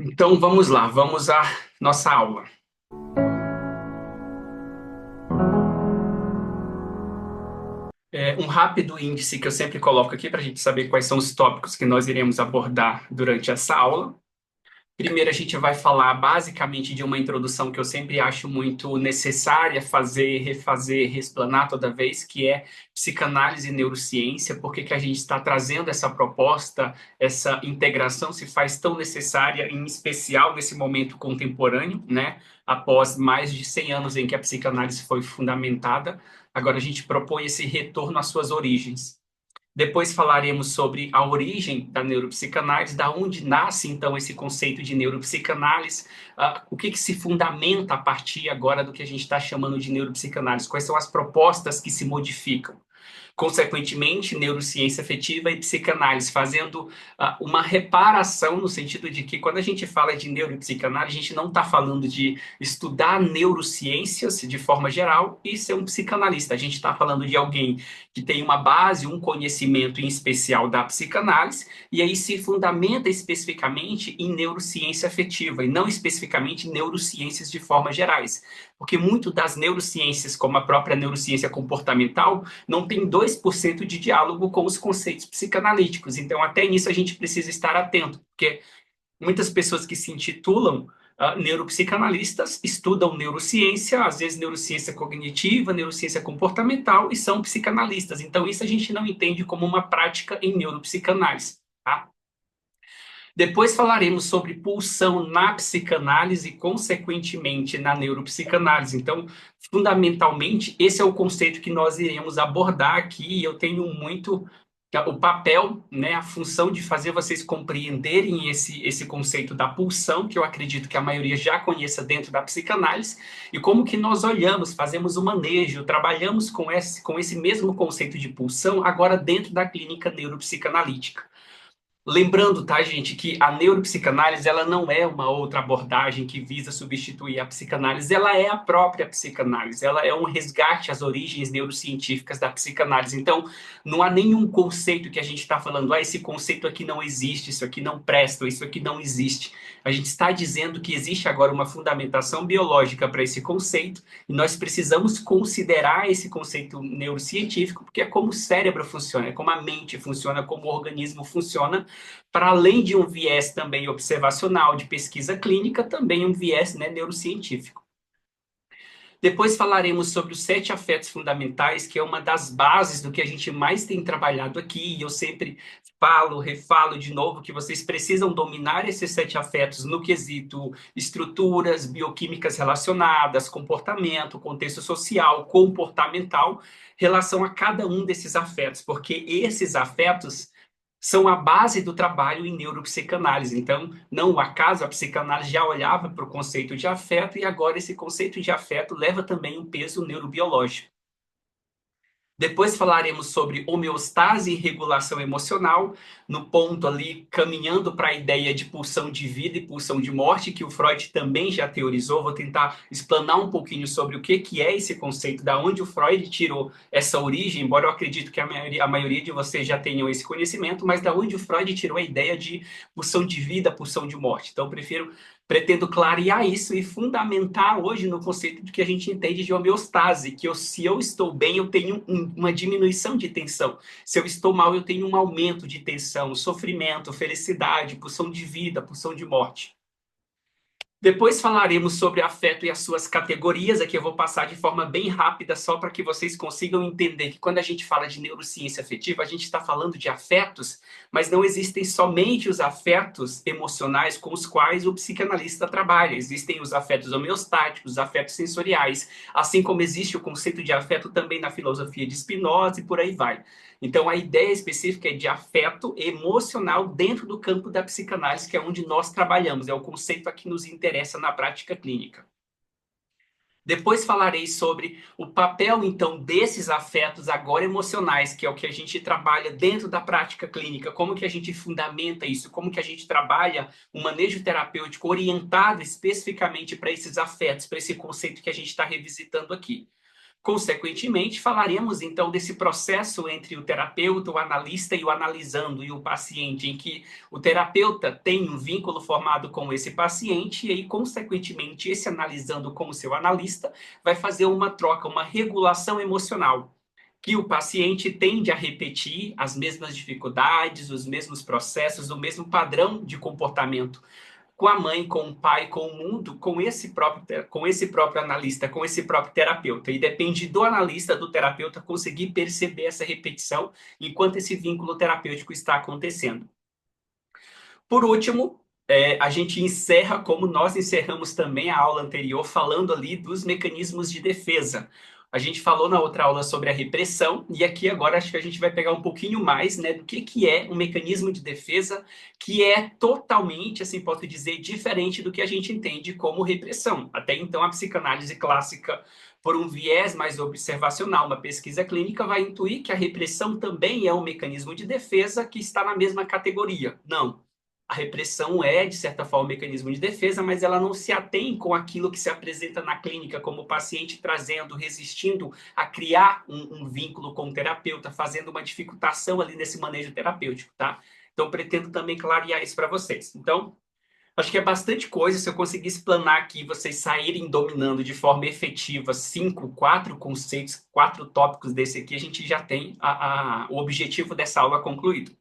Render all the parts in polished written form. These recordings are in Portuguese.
Então vamos lá, vamos à nossa aula. Um rápido índice que eu sempre coloco aqui para a gente saber quais são os tópicos que nós iremos abordar durante essa aula. Primeiro, a gente vai falar basicamente de uma introdução que eu sempre acho muito necessária fazer, refazer, reexplanar toda vez, que é psicanálise e neurociência. Por que que a gente está trazendo essa proposta, essa integração se faz tão necessária, em especial nesse momento contemporâneo, né? Após mais de 100 anos em que a psicanálise foi fundamentada, agora a gente propõe esse retorno às suas origens. Depois falaremos sobre a origem da neuropsicanálise, da onde nasce então esse conceito de neuropsicanálise, o que se fundamenta a partir agora do que a gente está chamando de neuropsicanálise, quais são as propostas que se modificam. Consequentemente, neurociência afetiva e psicanálise, fazendo uma reparação no sentido de que quando a gente fala de neuropsicanálise, a gente não está falando de estudar neurociências de forma geral e ser um psicanalista. A gente está falando de alguém que tem uma base, um conhecimento em especial da psicanálise, e aí se fundamenta especificamente em neurociência afetiva, e não especificamente em neurociências de forma gerais. Porque muito das neurociências, como a própria neurociência comportamental, não tem 2% de diálogo com os conceitos psicanalíticos. Então, até nisso a gente precisa estar atento, porque muitas pessoas que se intitulam neuropsicanalistas estudam neurociência, às vezes neurociência cognitiva, neurociência comportamental, e são psicanalistas. Então, isso a gente não entende como uma prática em neuropsicanálise. Tá? Depois falaremos sobre pulsão na psicanálise e, consequentemente, na neuropsicanálise. Então, fundamentalmente, esse é o conceito que nós iremos abordar aqui, e eu tenho muito o papel, né, a função de fazer vocês compreenderem esse conceito da pulsão, que eu acredito que a maioria já conheça dentro da psicanálise, e como que nós olhamos, fazemos o manejo, trabalhamos com esse mesmo conceito de pulsão, agora dentro da clínica neuropsicanalítica. Lembrando, tá, gente, que a neuropsicanálise ela não é uma outra abordagem que visa substituir a psicanálise, ela é a própria psicanálise, ela é um resgate às origens neurocientíficas da psicanálise. Então, não há nenhum conceito que a gente está falando, esse conceito aqui não existe, isso aqui não presta, isso aqui não existe. A gente está dizendo que existe agora uma fundamentação biológica para esse conceito e nós precisamos considerar esse conceito neurocientífico, porque é como o cérebro funciona, é como a mente funciona, como o organismo funciona, para além de um viés também observacional de pesquisa clínica, também um viés, né, neurocientífico. Depois falaremos sobre os 7 afetos fundamentais, que é uma das bases do que a gente mais tem trabalhado aqui, e eu sempre falo, refalo de novo, que vocês precisam dominar esses 7 afetos no quesito estruturas bioquímicas relacionadas, comportamento, contexto social, comportamental, relação a cada um desses afetos, porque esses afetos são a base do trabalho em neuropsicanálise. Então, não ao acaso, a psicanálise já olhava para o conceito de afeto e agora esse conceito de afeto leva também um peso neurobiológico. Depois falaremos sobre homeostase e regulação emocional, no ponto ali, caminhando para a ideia de pulsão de vida e pulsão de morte, que o Freud também já teorizou. Vou tentar explanar um pouquinho sobre o que é esse conceito, da onde o Freud tirou essa origem, embora eu acredito que a maioria de vocês já tenham esse conhecimento, mas da onde o Freud tirou a ideia de pulsão de vida, pulsão de morte. Então, pretendo clarear isso e fundamentar hoje no conceito do que a gente entende de homeostase, que se eu estou bem, eu tenho uma diminuição de tensão. Se eu estou mal, eu tenho um aumento de tensão, sofrimento, felicidade, pulsão de vida, pulsão de morte. Depois falaremos sobre afeto e as suas categorias. Aqui eu vou passar de forma bem rápida, só para que vocês consigam entender que quando a gente fala de neurociência afetiva, a gente está falando de afetos, mas não existem somente os afetos emocionais com os quais o psicanalista trabalha. Existem os afetos homeostáticos, os afetos sensoriais, assim como existe o conceito de afeto também na filosofia de Spinoza e por aí vai. Então, a ideia específica é de afeto emocional dentro do campo da psicanálise, que é onde nós trabalhamos, é o conceito a que nos interessa na prática clínica. Depois falarei sobre o papel, então, desses afetos agora emocionais, que é o que a gente trabalha dentro da prática clínica, como que a gente fundamenta isso, como que a gente trabalha um manejo terapêutico orientado especificamente para esses afetos, para esse conceito que a gente está revisitando aqui. Consequentemente, falaremos então desse processo entre o terapeuta, o analista e o analisando e o paciente, em que o terapeuta tem um vínculo formado com esse paciente e aí, consequentemente, esse analisando com o seu analista vai fazer uma troca, uma regulação emocional, que o paciente tende a repetir as mesmas dificuldades, os mesmos processos, o mesmo padrão de comportamento com a mãe, com o pai, com o mundo, com esse próprio analista, com esse próprio terapeuta. E depende do analista, do terapeuta, conseguir perceber essa repetição enquanto esse vínculo terapêutico está acontecendo. Por último, a gente encerra, como nós encerramos também a aula anterior, falando ali dos mecanismos de defesa. A gente falou na outra aula sobre a repressão, e aqui agora acho que a gente vai pegar um pouquinho mais, né, do que é um mecanismo de defesa que é totalmente, assim posso dizer, diferente do que a gente entende como repressão. Até então, a psicanálise clássica, por um viés mais observacional, uma pesquisa clínica, vai intuir que a repressão também é um mecanismo de defesa que está na mesma categoria. Não. A repressão é, de certa forma, um mecanismo de defesa, mas ela não se atém com aquilo que se apresenta na clínica, como o paciente trazendo, resistindo a criar um vínculo com o terapeuta, fazendo uma dificultação ali nesse manejo terapêutico, tá? Então, pretendo também clarear isso para vocês. Então, acho que é bastante coisa. Se eu conseguir explanar aqui, vocês saírem dominando de forma efetiva quatro conceitos, quatro tópicos desse aqui, a gente já tem o objetivo dessa aula concluído.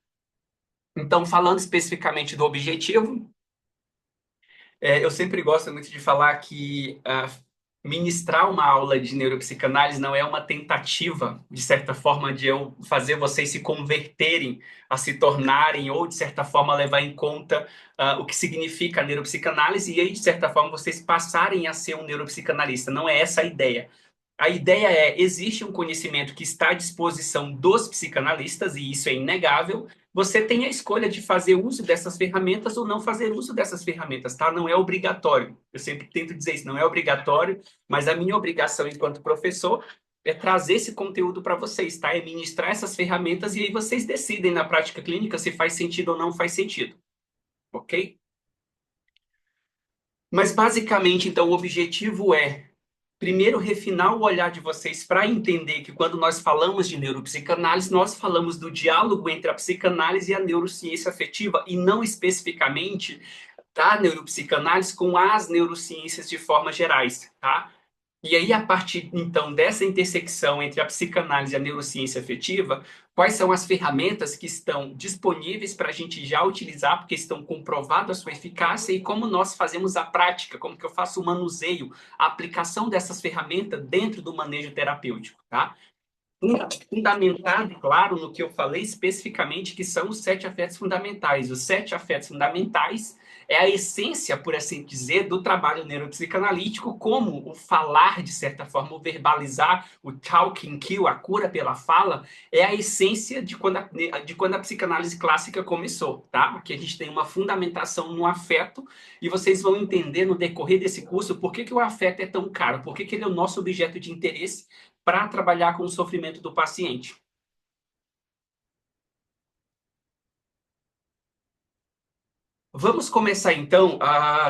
Então, falando especificamente do objetivo, eu sempre gosto muito de falar que ministrar uma aula de neuropsicanálise não é uma tentativa, de certa forma, de eu fazer vocês se converterem, a se tornarem, ou de certa forma levar em conta o que significa a neuropsicanálise, e aí, de certa forma, vocês passarem a ser um neuropsicanalista. Não é essa a ideia. A ideia é, existe um conhecimento que está à disposição dos psicanalistas, e isso é inegável. Você tem a escolha de fazer uso dessas ferramentas ou não fazer uso dessas ferramentas, tá? Não é obrigatório. Eu sempre tento dizer isso, não é obrigatório, mas a minha obrigação enquanto professor é trazer esse conteúdo para vocês, tá? É ministrar essas ferramentas e aí vocês decidem na prática clínica se faz sentido ou não faz sentido, ok? Mas basicamente, então, o objetivo é primeiro, refinar o olhar de vocês para entender que quando nós falamos de neuropsicanálise, nós falamos do diálogo entre a psicanálise e a neurociência afetiva, e não especificamente da neuropsicanálise com as neurociências de formas gerais, tá? E aí, a partir, então, dessa intersecção entre a psicanálise e a neurociência afetiva, quais são as ferramentas que estão disponíveis para a gente já utilizar, porque estão comprovadas a sua eficácia, e como nós fazemos a prática, como que eu faço o manuseio, a aplicação dessas ferramentas dentro do manejo terapêutico, tá? Fundamentado, claro, no que eu falei especificamente, que são os 7 afetos fundamentais. Os 7 afetos fundamentais é a essência, por assim dizer, do trabalho neuropsicanalítico, como o falar, de certa forma, o verbalizar, o talking kill, a cura pela fala, é a essência de quando a psicanálise clássica começou, tá? Aqui a gente tem uma fundamentação no afeto, e vocês vão entender no decorrer desse curso por que que o afeto é tão caro, por que que ele é o nosso objeto de interesse, para trabalhar com o sofrimento do paciente. Vamos começar então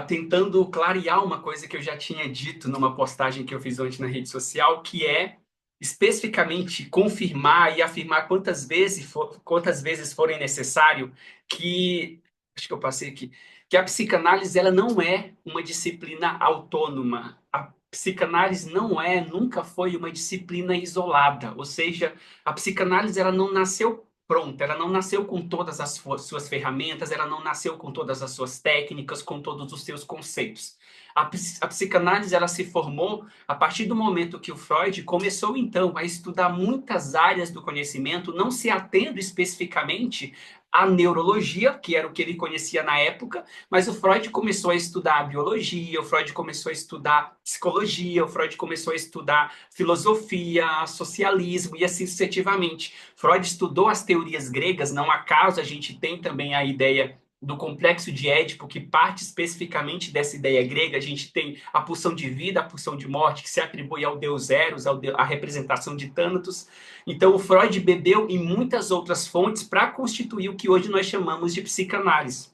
tentando clarear uma coisa que eu já tinha dito numa postagem que eu fiz ontem na rede social, que é especificamente confirmar e afirmar quantas vezes forem necessário que, acho que eu passei aqui, que a psicanálise ela não é uma disciplina autônoma. A psicanálise não nunca foi uma disciplina isolada, ou seja, a psicanálise ela não nasceu pronta, ela não nasceu com todas as suas ferramentas, ela não nasceu com todas as suas técnicas, com todos os seus conceitos. A psicanálise ela se formou a partir do momento que o Freud começou, então, a estudar muitas áreas do conhecimento, não se atendo especificamente à neurologia, que era o que ele conhecia na época, mas o Freud começou a estudar a biologia, o Freud começou a estudar psicologia, o Freud começou a estudar filosofia, socialismo e assim sucessivamente. Freud estudou as teorias gregas, não acaso a gente tem também a ideia do complexo de Édipo, que parte especificamente dessa ideia grega. A gente tem a pulsão de vida, a pulsão de morte, que se atribui ao deus Eros, à representação de Thanatos. Então, o Freud bebeu em muitas outras fontes para constituir o que hoje nós chamamos de psicanálise.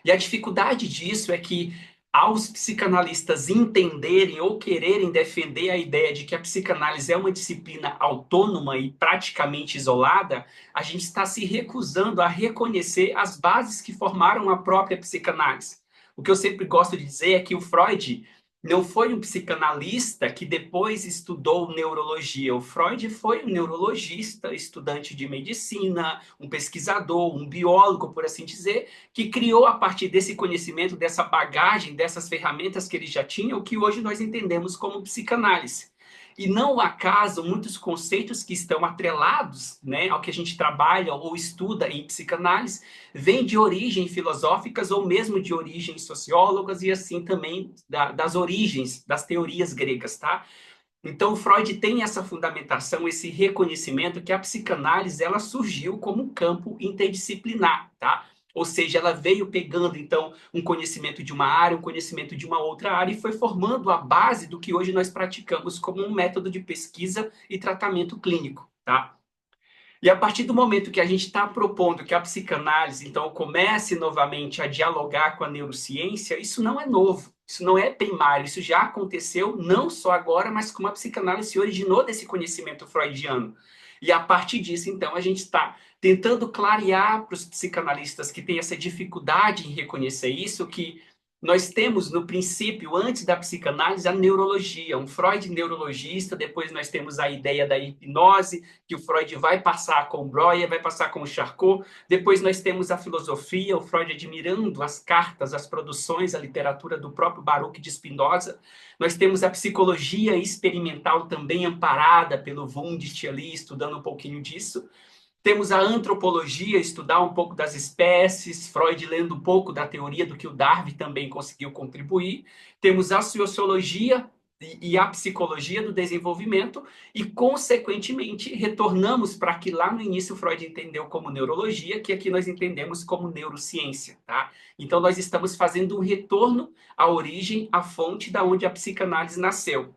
E a dificuldade disso é que Aos psicanalistas entenderem ou quererem defender a ideia de que a psicanálise é uma disciplina autônoma e praticamente isolada, a gente está se recusando a reconhecer as bases que formaram a própria psicanálise. O que eu sempre gosto de dizer é que o Freud não foi um psicanalista que depois estudou neurologia. O Freud foi um neurologista, estudante de medicina, um pesquisador, um biólogo, por assim dizer, que criou a partir desse conhecimento, dessa bagagem, dessas ferramentas que ele já tinha, o que hoje nós entendemos como psicanálise. E não ao acaso, muitos conceitos que estão atrelados, né, ao que a gente trabalha ou estuda em psicanálise, vêm de origem filosóficas ou mesmo de origens sociólogas e assim também das origens das teorias gregas, tá? Então, Freud tem essa fundamentação, esse reconhecimento que a psicanálise ela surgiu como um campo interdisciplinar, tá? Ou seja, ela veio pegando, então, um conhecimento de uma área, um conhecimento de uma outra área e foi formando a base do que hoje nós praticamos como um método de pesquisa e tratamento clínico, tá? E a partir do momento que a gente está propondo que a psicanálise, então, comece novamente a dialogar com a neurociência, isso não é novo, isso não é primário, isso já aconteceu não só agora, mas como a psicanálise se originou desse conhecimento freudiano. E a partir disso, então, a gente está tentando clarear para os psicanalistas que têm essa dificuldade em reconhecer isso, que nós temos, no princípio, antes da psicanálise, a neurologia, um Freud neurologista, depois nós temos a ideia da hipnose, que o Freud vai passar com Breuer, vai passar com Charcot. Depois nós temos a filosofia, o Freud admirando as cartas, as produções, a literatura do próprio Baruch de Spinoza. Nós temos a psicologia experimental também amparada pelo Wundt ali, estudando um pouquinho disso. Temos a antropologia, estudar um pouco das espécies, Freud lendo um pouco da teoria do que o Darwin também conseguiu contribuir. Temos a sociologia e a psicologia do desenvolvimento e, consequentemente, retornamos para que lá no início Freud entendeu como neurologia, que aqui nós entendemos como neurociência, tá? Então, nós estamos fazendo um retorno à origem, à fonte da onde a psicanálise nasceu.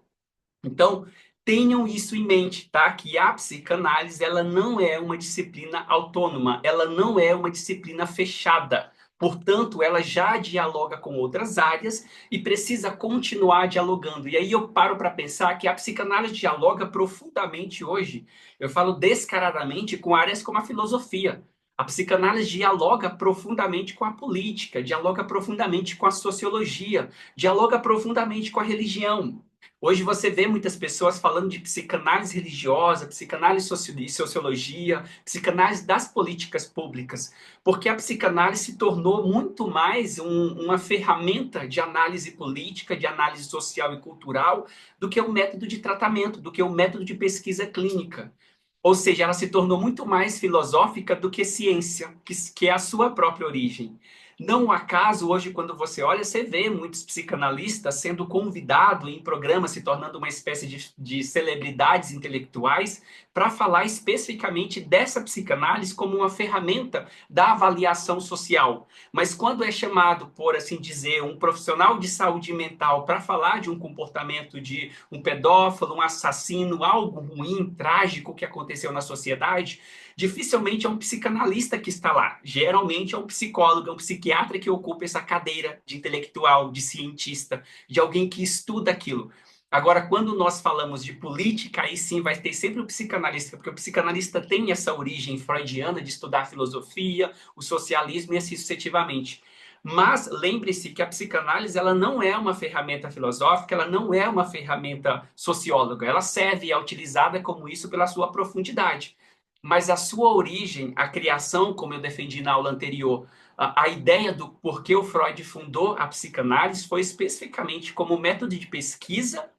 Então, tenham isso em mente, tá? Que a psicanálise, ela não é uma disciplina autônoma, ela não é uma disciplina fechada. Portanto, ela já dialoga com outras áreas e precisa continuar dialogando. E aí eu paro para pensar que a psicanálise dialoga profundamente hoje, eu falo descaradamente, com áreas como a filosofia. A psicanálise dialoga profundamente com a política, dialoga profundamente com a sociologia, dialoga profundamente com a religião. Hoje você vê muitas pessoas falando de psicanálise religiosa, psicanálise e sociologia, psicanálise das políticas públicas, porque a psicanálise se tornou muito mais uma ferramenta de análise política, de análise social e cultural, do que um método de tratamento, do que um método de pesquisa clínica. Ou seja, ela se tornou muito mais filosófica do que ciência, que é a sua própria origem. Não ao acaso, hoje, quando você olha, você vê muitos psicanalistas sendo convidados em programas, se tornando uma espécie de celebridades intelectuais, para falar especificamente dessa psicanálise como uma ferramenta da avaliação social. Mas quando é chamado, por assim dizer, um profissional de saúde mental para falar de um comportamento de um pedófilo, um assassino, algo ruim, trágico que aconteceu na sociedade, dificilmente é um psicanalista que está lá. Geralmente é um psicólogo, é um psiquiatra que ocupa essa cadeira de intelectual, de cientista, de alguém que estuda aquilo. Agora, quando nós falamos de política, aí sim vai ter sempre o psicanalista, porque o psicanalista tem essa origem freudiana de estudar a filosofia, o socialismo e assim sucessivamente. Mas lembre-se que a psicanálise ela não é uma ferramenta filosófica, ela não é uma ferramenta socióloga, ela serve e é utilizada como isso pela sua profundidade. Mas a sua origem, a criação, como eu defendi na aula anterior, a ideia do porquê o Freud fundou a psicanálise foi especificamente como método de pesquisa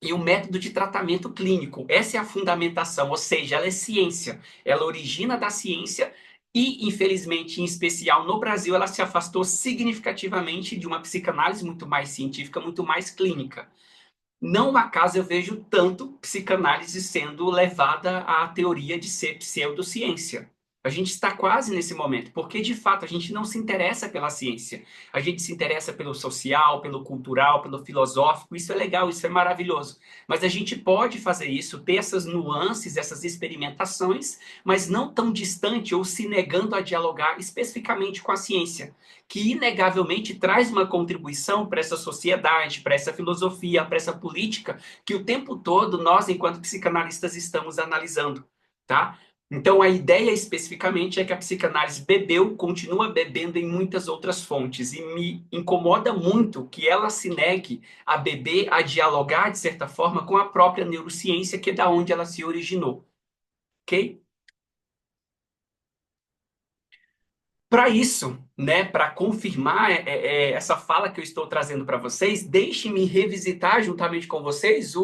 e um método de tratamento clínico. Essa é a fundamentação, ou seja, ela é ciência, ela origina da ciência e, infelizmente, em especial no Brasil, ela se afastou significativamente de uma psicanálise muito mais científica, muito mais clínica. Não acaso eu vejo tanto psicanálise sendo levada à teoria de ser pseudociência. A gente está quase nesse momento, porque de fato a gente não se interessa pela ciência. A gente se interessa pelo social, pelo cultural, pelo filosófico. Isso é legal, isso é maravilhoso. Mas a gente pode fazer isso, ter essas nuances, essas experimentações, mas não tão distante ou se negando a dialogar especificamente com a ciência, que inegavelmente traz uma contribuição para essa sociedade, para essa filosofia, para essa política que o tempo todo nós, enquanto psicanalistas, estamos analisando, tá? Então, a ideia especificamente é que a psicanálise bebeu, continua bebendo em muitas outras fontes, e me incomoda muito que ela se negue a beber, a dialogar, de certa forma, com a própria neurociência, que é da onde ela se originou, ok? Para isso, né, para confirmar essa fala que eu estou trazendo para vocês, deixe-me revisitar juntamente com vocês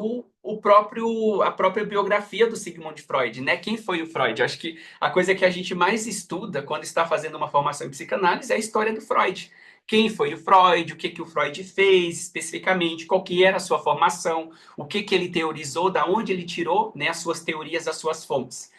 a própria biografia do Sigmund Freud, né? Quem foi o Freud? Acho que a coisa que a gente mais estuda quando está fazendo uma formação em psicanálise é a história do Freud. Quem foi o Freud? O que que o Freud fez especificamente? Qual que era a sua formação? O que que ele teorizou? Da onde ele tirou, né, as suas teorias, as suas fontes?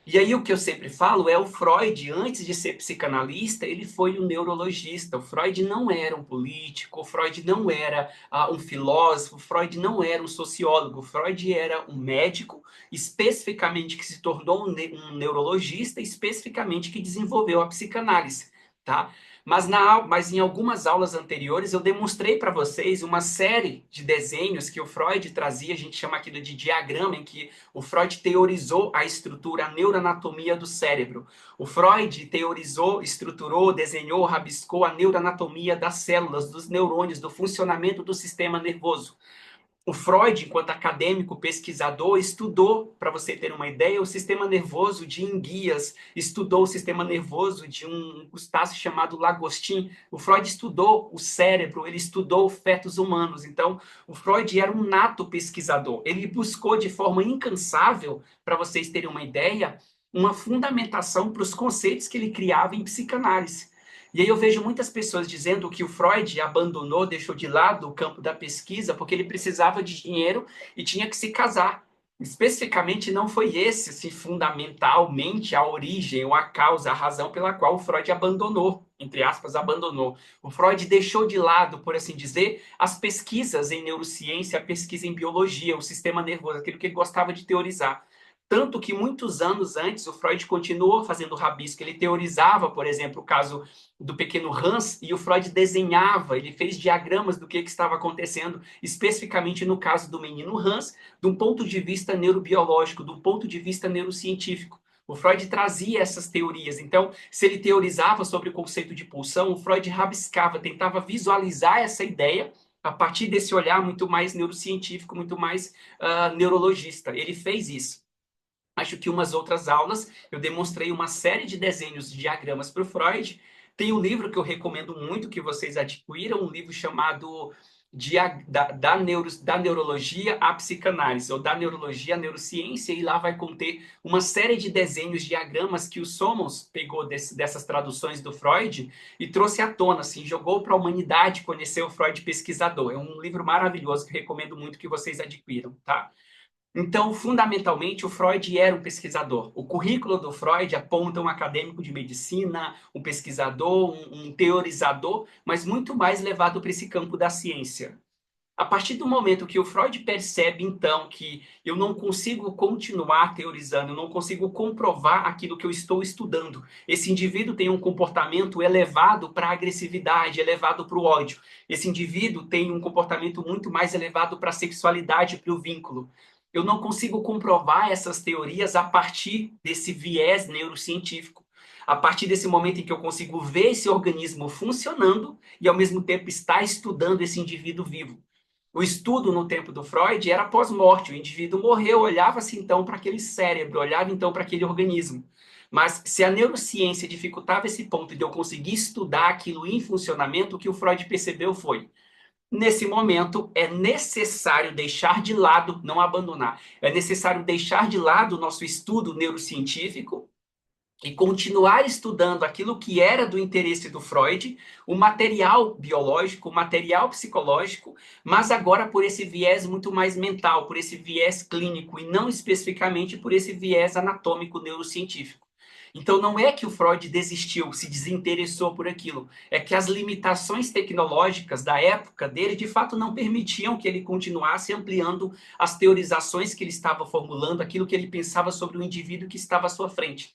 E aí o que eu sempre falo é o Freud, antes de ser psicanalista, ele foi um neurologista. O Freud não era um político, o Freud não era um filósofo, o Freud não era um sociólogo. O Freud era um médico, especificamente que se tornou um neurologista, especificamente que desenvolveu a psicanálise, tá? Mas em algumas aulas anteriores eu demonstrei para vocês uma série de desenhos que o Freud trazia, a gente chama aquilo de diagrama, em que o Freud teorizou a estrutura, a neuroanatomia do cérebro. O Freud teorizou, estruturou, desenhou, rabiscou a neuroanatomia das células, dos neurônios, do funcionamento do sistema nervoso. O Freud, enquanto acadêmico, pesquisador, estudou, para você ter uma ideia, o sistema nervoso de enguias, estudou o sistema nervoso de um crustáceo chamado lagostim. O Freud estudou o cérebro, ele estudou fetos humanos. Então, o Freud era um nato pesquisador. Ele buscou de forma incansável, para vocês terem uma ideia, uma fundamentação para os conceitos que ele criava em psicanálise. E aí eu vejo muitas pessoas dizendo que o Freud abandonou, deixou de lado o campo da pesquisa porque ele precisava de dinheiro e tinha que se casar. Especificamente não foi esse, assim, fundamentalmente a origem ou a causa, a razão pela qual o Freud abandonou, entre aspas, abandonou. O Freud deixou de lado, por assim dizer, as pesquisas em neurociência, a pesquisa em biologia, o sistema nervoso, aquilo que ele gostava de teorizar. Tanto que muitos anos antes o Freud continuou fazendo rabisco. Ele teorizava, por exemplo, o caso do pequeno Hans, e o Freud desenhava, ele fez diagramas do que estava acontecendo, especificamente no caso do menino Hans, de um ponto de vista neurobiológico, do ponto de vista neurocientífico. O Freud trazia essas teorias. Então, se ele teorizava sobre o conceito de pulsão, o Freud rabiscava, tentava visualizar essa ideia a partir desse olhar muito mais neurocientífico, muito mais neurologista. Ele fez isso. Acho que umas outras aulas eu demonstrei uma série de desenhos de diagramas para o Freud. Tem um livro que eu recomendo muito que vocês adquiram, um livro chamado da Neurologia à Psicanálise, ou da Neurologia à Neurociência, e lá vai conter uma série de desenhos, diagramas que o Somos pegou dessas traduções do Freud e trouxe à tona, assim, jogou para a humanidade conhecer o Freud pesquisador. É um livro maravilhoso que recomendo muito que vocês adquiram, tá? Então, fundamentalmente, o Freud era um pesquisador. O currículo do Freud aponta um acadêmico de medicina, um pesquisador, um teorizador, mas muito mais levado para esse campo da ciência. A partir do momento que o Freud percebe, então, que eu não consigo continuar teorizando, eu não consigo comprovar aquilo que eu estou estudando. Esse indivíduo tem um comportamento elevado para a agressividade, elevado para o ódio. Esse indivíduo tem um comportamento muito mais elevado para a sexualidade, para o vínculo. Eu não consigo comprovar essas teorias a partir desse viés neurocientífico. A partir desse momento em que eu consigo ver esse organismo funcionando e, ao mesmo tempo, estar estudando esse indivíduo vivo. O estudo no tempo do Freud era pós-morte, o indivíduo morreu, olhava-se então para aquele cérebro, olhava então para aquele organismo. Mas se a neurociência dificultava esse ponto de eu conseguir estudar aquilo em funcionamento, o que o Freud percebeu foi: nesse momento é necessário deixar de lado, não abandonar, é necessário deixar de lado o nosso estudo neurocientífico e continuar estudando aquilo que era do interesse do Freud, o material biológico, o material psicológico, mas agora por esse viés muito mais mental, por esse viés clínico e não especificamente por esse viés anatômico neurocientífico. Então, não é que o Freud desistiu, se desinteressou por aquilo, é que as limitações tecnológicas da época dele, de fato, não permitiam que ele continuasse ampliando as teorizações que ele estava formulando, aquilo que ele pensava sobre o indivíduo que estava à sua frente.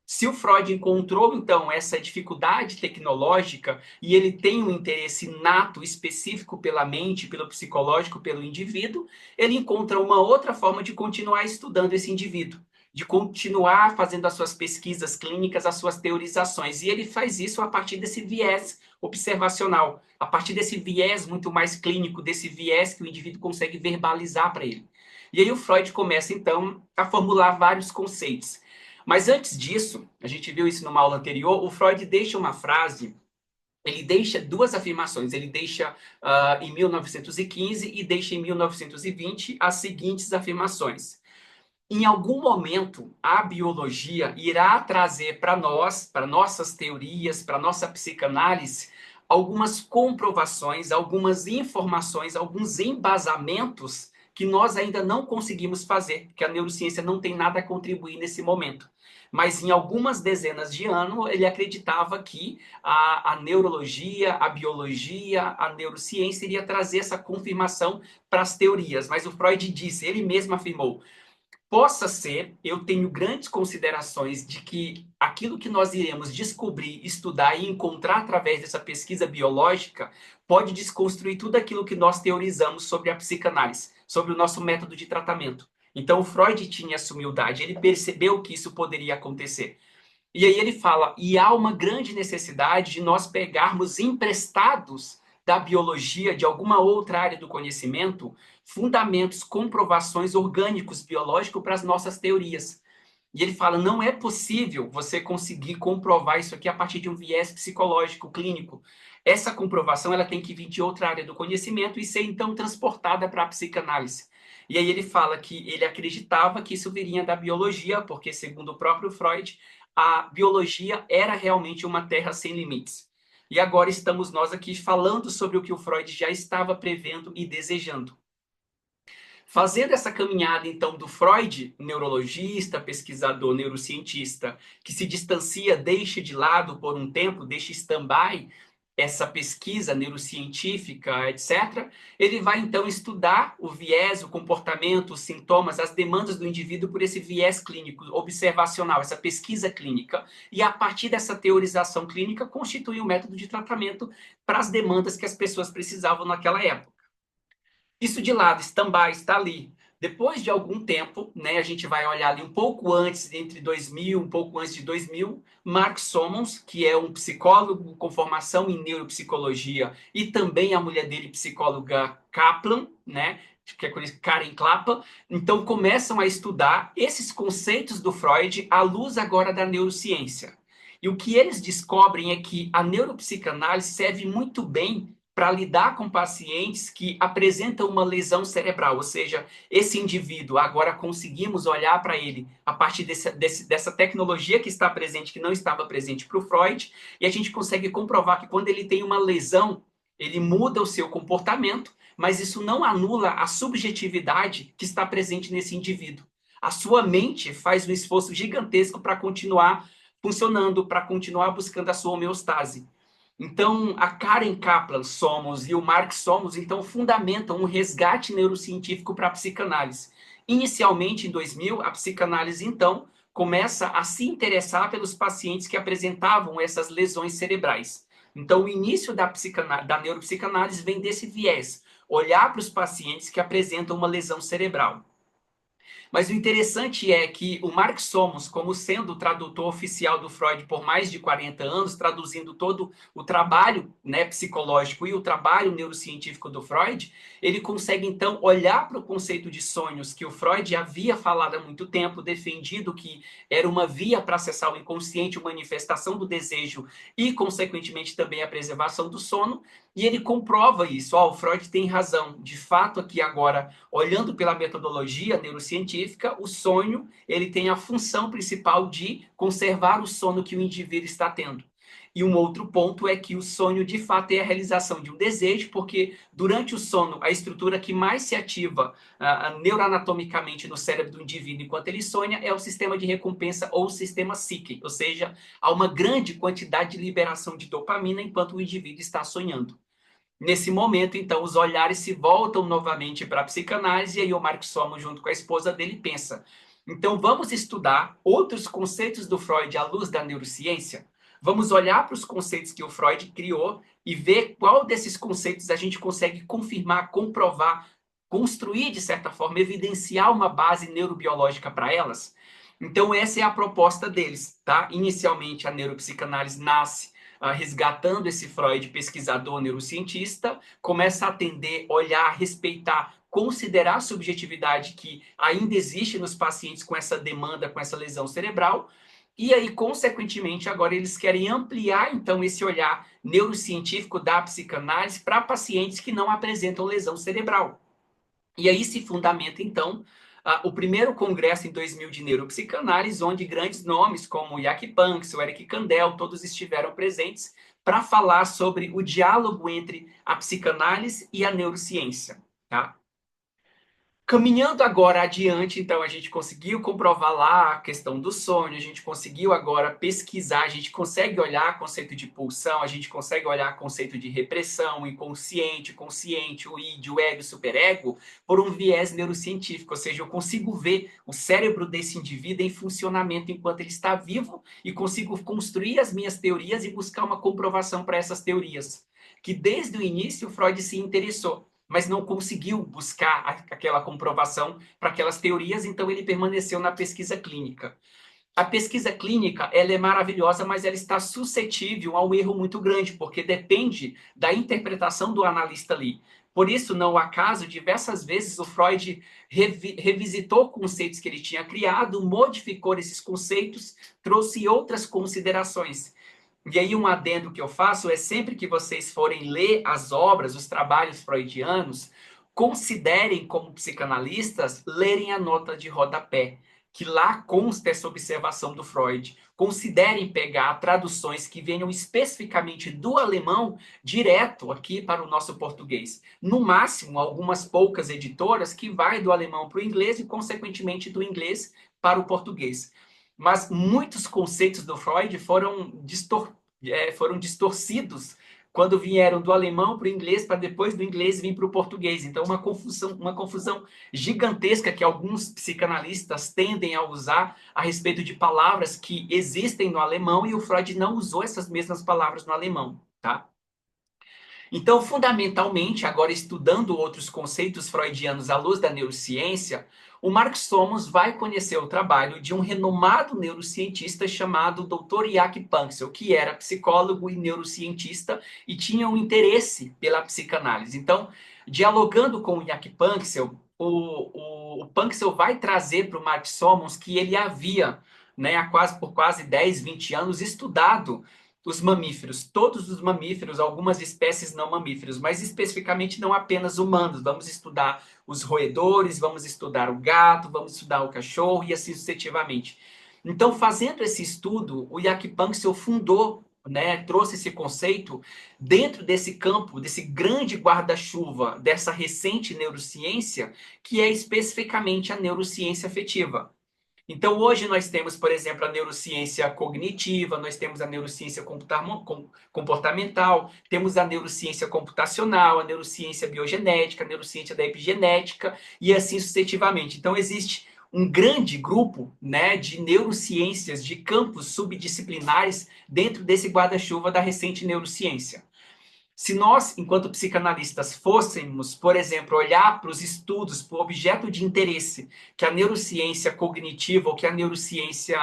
Se o Freud encontrou, então, essa dificuldade tecnológica e ele tem um interesse nato, específico pela mente, pelo psicológico, pelo indivíduo, ele encontra uma outra forma de continuar estudando esse indivíduo, de continuar fazendo as suas pesquisas clínicas, as suas teorizações. E ele faz isso a partir desse viés observacional, a partir desse viés muito mais clínico, desse viés que o indivíduo consegue verbalizar para ele. E aí o Freud começa, então, a formular vários conceitos. Mas antes disso, a gente viu isso numa aula anterior, o Freud deixa uma frase, ele deixa duas afirmações, ele deixa em 1915 e deixa em 1920 as seguintes afirmações. Em algum momento, a biologia irá trazer para nós, para nossas teorias, para nossa psicanálise, algumas comprovações, algumas informações, alguns embasamentos que nós ainda não conseguimos fazer, que a neurociência não tem nada a contribuir nesse momento. Mas em algumas dezenas de anos, ele acreditava que a neurologia, a biologia, a neurociência iria trazer essa confirmação para as teorias. Mas o Freud disse, ele mesmo afirmou, possa ser, eu tenho grandes considerações de que aquilo que nós iremos descobrir, estudar e encontrar através dessa pesquisa biológica pode desconstruir tudo aquilo que nós teorizamos sobre a psicanálise, sobre o nosso método de tratamento. Então, o Freud tinha essa humildade, ele percebeu que isso poderia acontecer. E aí ele fala, e há uma grande necessidade de nós pegarmos emprestados da biologia, de alguma outra área do conhecimento, fundamentos, comprovações orgânicos, biológicos para as nossas teorias. E ele fala, não é possível você conseguir comprovar isso aqui a partir de um viés psicológico, clínico. Essa comprovação ela tem que vir de outra área do conhecimento e ser então transportada para a psicanálise. E aí ele fala que ele acreditava que isso viria da biologia, porque segundo o próprio Freud, a biologia era realmente uma terra sem limites. E agora estamos nós aqui falando sobre o que o Freud já estava prevendo e desejando. Fazendo essa caminhada, então, do Freud, neurologista, pesquisador, neurocientista, que se distancia, deixa de lado por um tempo, deixa stand-by essa pesquisa neurocientífica, etc., ele vai, então, estudar o viés, o comportamento, os sintomas, as demandas do indivíduo por esse viés clínico, observacional, essa pesquisa clínica, e a partir dessa teorização clínica, constitui um método de tratamento para as demandas que as pessoas precisavam naquela época. Isso de lado, stand-by, está ali. Depois de algum tempo, né, a gente vai olhar ali um pouco antes, entre 2000, um pouco antes de 2000, Mark Sommons, que é um psicólogo com formação em neuropsicologia, e também a mulher dele, psicóloga Kaplan, né, que é conhecida Karen Klappa, então começam a estudar esses conceitos do Freud à luz agora da neurociência. E o que eles descobrem é que a neuropsicanálise serve muito bem para lidar com pacientes que apresentam uma lesão cerebral, ou seja, esse indivíduo, agora conseguimos olhar para ele a partir dessa tecnologia que está presente, que não estava presente para o Freud, e a gente consegue comprovar que quando ele tem uma lesão, ele muda o seu comportamento, mas isso não anula a subjetividade que está presente nesse indivíduo. A sua mente faz um esforço gigantesco para continuar funcionando, para continuar buscando a sua homeostase. Então, a Karen Kaplan Somos e o Mark Somos, então, fundamentam um resgate neurocientífico para a psicanálise. Inicialmente, em 2000, a psicanálise, então, começa a se interessar pelos pacientes que apresentavam essas lesões cerebrais. Então, o início da neuropsicanálise vem desse viés, olhar para os pacientes que apresentam uma lesão cerebral. Mas o interessante é que o Mark Sommers, como sendo o tradutor oficial do Freud por mais de 40 anos, traduzindo todo o trabalho, né, psicológico e o trabalho neurocientífico do Freud, ele consegue então olhar para o conceito de sonhos que o Freud havia falado há muito tempo, defendido que era uma via para acessar o inconsciente, uma manifestação do desejo e, consequentemente, também a preservação do sono, e ele comprova isso. O Freud tem razão. De fato, aqui agora, olhando pela metodologia neurocientífica, o sonho ele tem a função principal de conservar o sono que o indivíduo está tendo. E um outro ponto é que o sonho, de fato, é a realização de um desejo, porque durante o sono, a estrutura que mais se ativa neuroanatomicamente no cérebro do indivíduo enquanto ele sonha é o sistema de recompensa ou o sistema psíquico, ou seja, há uma grande quantidade de liberação de dopamina enquanto o indivíduo está sonhando. Nesse momento, então, os olhares se voltam novamente para a psicanálise e aí o Mark Somo, junto com a esposa dele, pensa: então vamos estudar outros conceitos do Freud à luz da neurociência? Vamos olhar para os conceitos que o Freud criou e ver qual desses conceitos a gente consegue confirmar, comprovar, construir, de certa forma, evidenciar uma base neurobiológica para elas? Então, essa é a proposta deles, tá? Inicialmente, a neuropsicanálise nasce resgatando esse Freud, pesquisador neurocientista, começa a atender, olhar, respeitar, considerar a subjetividade que ainda existe nos pacientes com essa demanda, com essa lesão cerebral, e aí, consequentemente, agora eles querem ampliar, então, esse olhar neurocientífico da psicanálise para pacientes que não apresentam lesão cerebral. E aí se fundamenta, então, o primeiro congresso em 2000 de neuropsicanálise, onde grandes nomes como Jack Panksepp, Eric Kandel, todos estiveram presentes para falar sobre o diálogo entre a psicanálise e a neurociência. Tá? Caminhando agora adiante, então a gente conseguiu comprovar lá a questão do sonho, a gente conseguiu agora pesquisar, a gente consegue olhar conceito de pulsão, a gente consegue olhar conceito de repressão, inconsciente, consciente, o id, o ego, o superego, por um viés neurocientífico, ou seja, eu consigo ver o cérebro desse indivíduo em funcionamento enquanto ele está vivo e consigo construir as minhas teorias e buscar uma comprovação para essas teorias, que desde o início Freud se interessou, mas não conseguiu buscar aquela comprovação para aquelas teorias, então ele permaneceu na pesquisa clínica. A pesquisa clínica, ela é maravilhosa, mas ela está suscetível a um erro muito grande, porque depende da interpretação do analista ali. Por isso, não há acaso, diversas vezes o Freud revisitou conceitos que ele tinha criado, modificou esses conceitos, trouxe outras considerações. E aí um adendo que eu faço é sempre que vocês forem ler as obras, os trabalhos freudianos, considerem como psicanalistas lerem a nota de rodapé, que lá consta essa observação do Freud. Considerem pegar traduções que venham especificamente do alemão direto aqui para o nosso português. No máximo, algumas poucas editoras que vai do alemão para o inglês e, consequentemente, do inglês para o português. Mas muitos conceitos do Freud foram distorcidos quando vieram do alemão para o inglês, para depois do inglês vir para o português. Então, uma confusão gigantesca que alguns psicanalistas tendem a usar a respeito de palavras que existem no alemão e o Freud não usou essas mesmas palavras no alemão, tá? Então, fundamentalmente, agora estudando outros conceitos freudianos à luz da neurociência, o Mark Somos vai conhecer o trabalho de um renomado neurocientista chamado Dr. Jack Panksepp, que era psicólogo e neurocientista e tinha um interesse pela psicanálise. Então, dialogando com o Jack Panksepp, o Panksepp vai trazer para o Mark Somos que ele havia, né, por quase 10, 20 anos, estudado os mamíferos, todos os mamíferos, algumas espécies não mamíferos, mas especificamente não apenas humanos. Vamos estudar os roedores, vamos estudar o gato, vamos estudar o cachorro e assim sucessivamente. Então, fazendo esse estudo, o Jack Panksepp fundou, né, trouxe esse conceito dentro desse campo, desse grande guarda-chuva, dessa recente neurociência, que é especificamente a neurociência afetiva. Então, hoje nós temos, por exemplo, a neurociência cognitiva, nós temos a neurociência comportamental, temos a neurociência computacional, a neurociência biogenética, a neurociência da epigenética e assim sucessivamente. Então, existe um grande grupo, né, de neurociências, de campos subdisciplinares dentro desse guarda-chuva da recente neurociência. Se nós, enquanto psicanalistas, fôssemos, por exemplo, olhar para os estudos, para o objeto de interesse que a neurociência cognitiva ou que a neurociência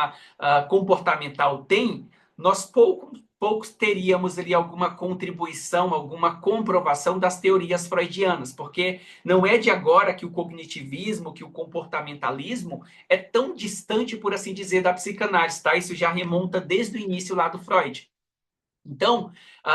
comportamental tem, nós poucos teríamos ali alguma contribuição, alguma comprovação das teorias freudianas, porque não é de agora que o cognitivismo, que o comportamentalismo é tão distante, por assim dizer, da psicanálise, tá? Isso já remonta desde o início lá do Freud. Então,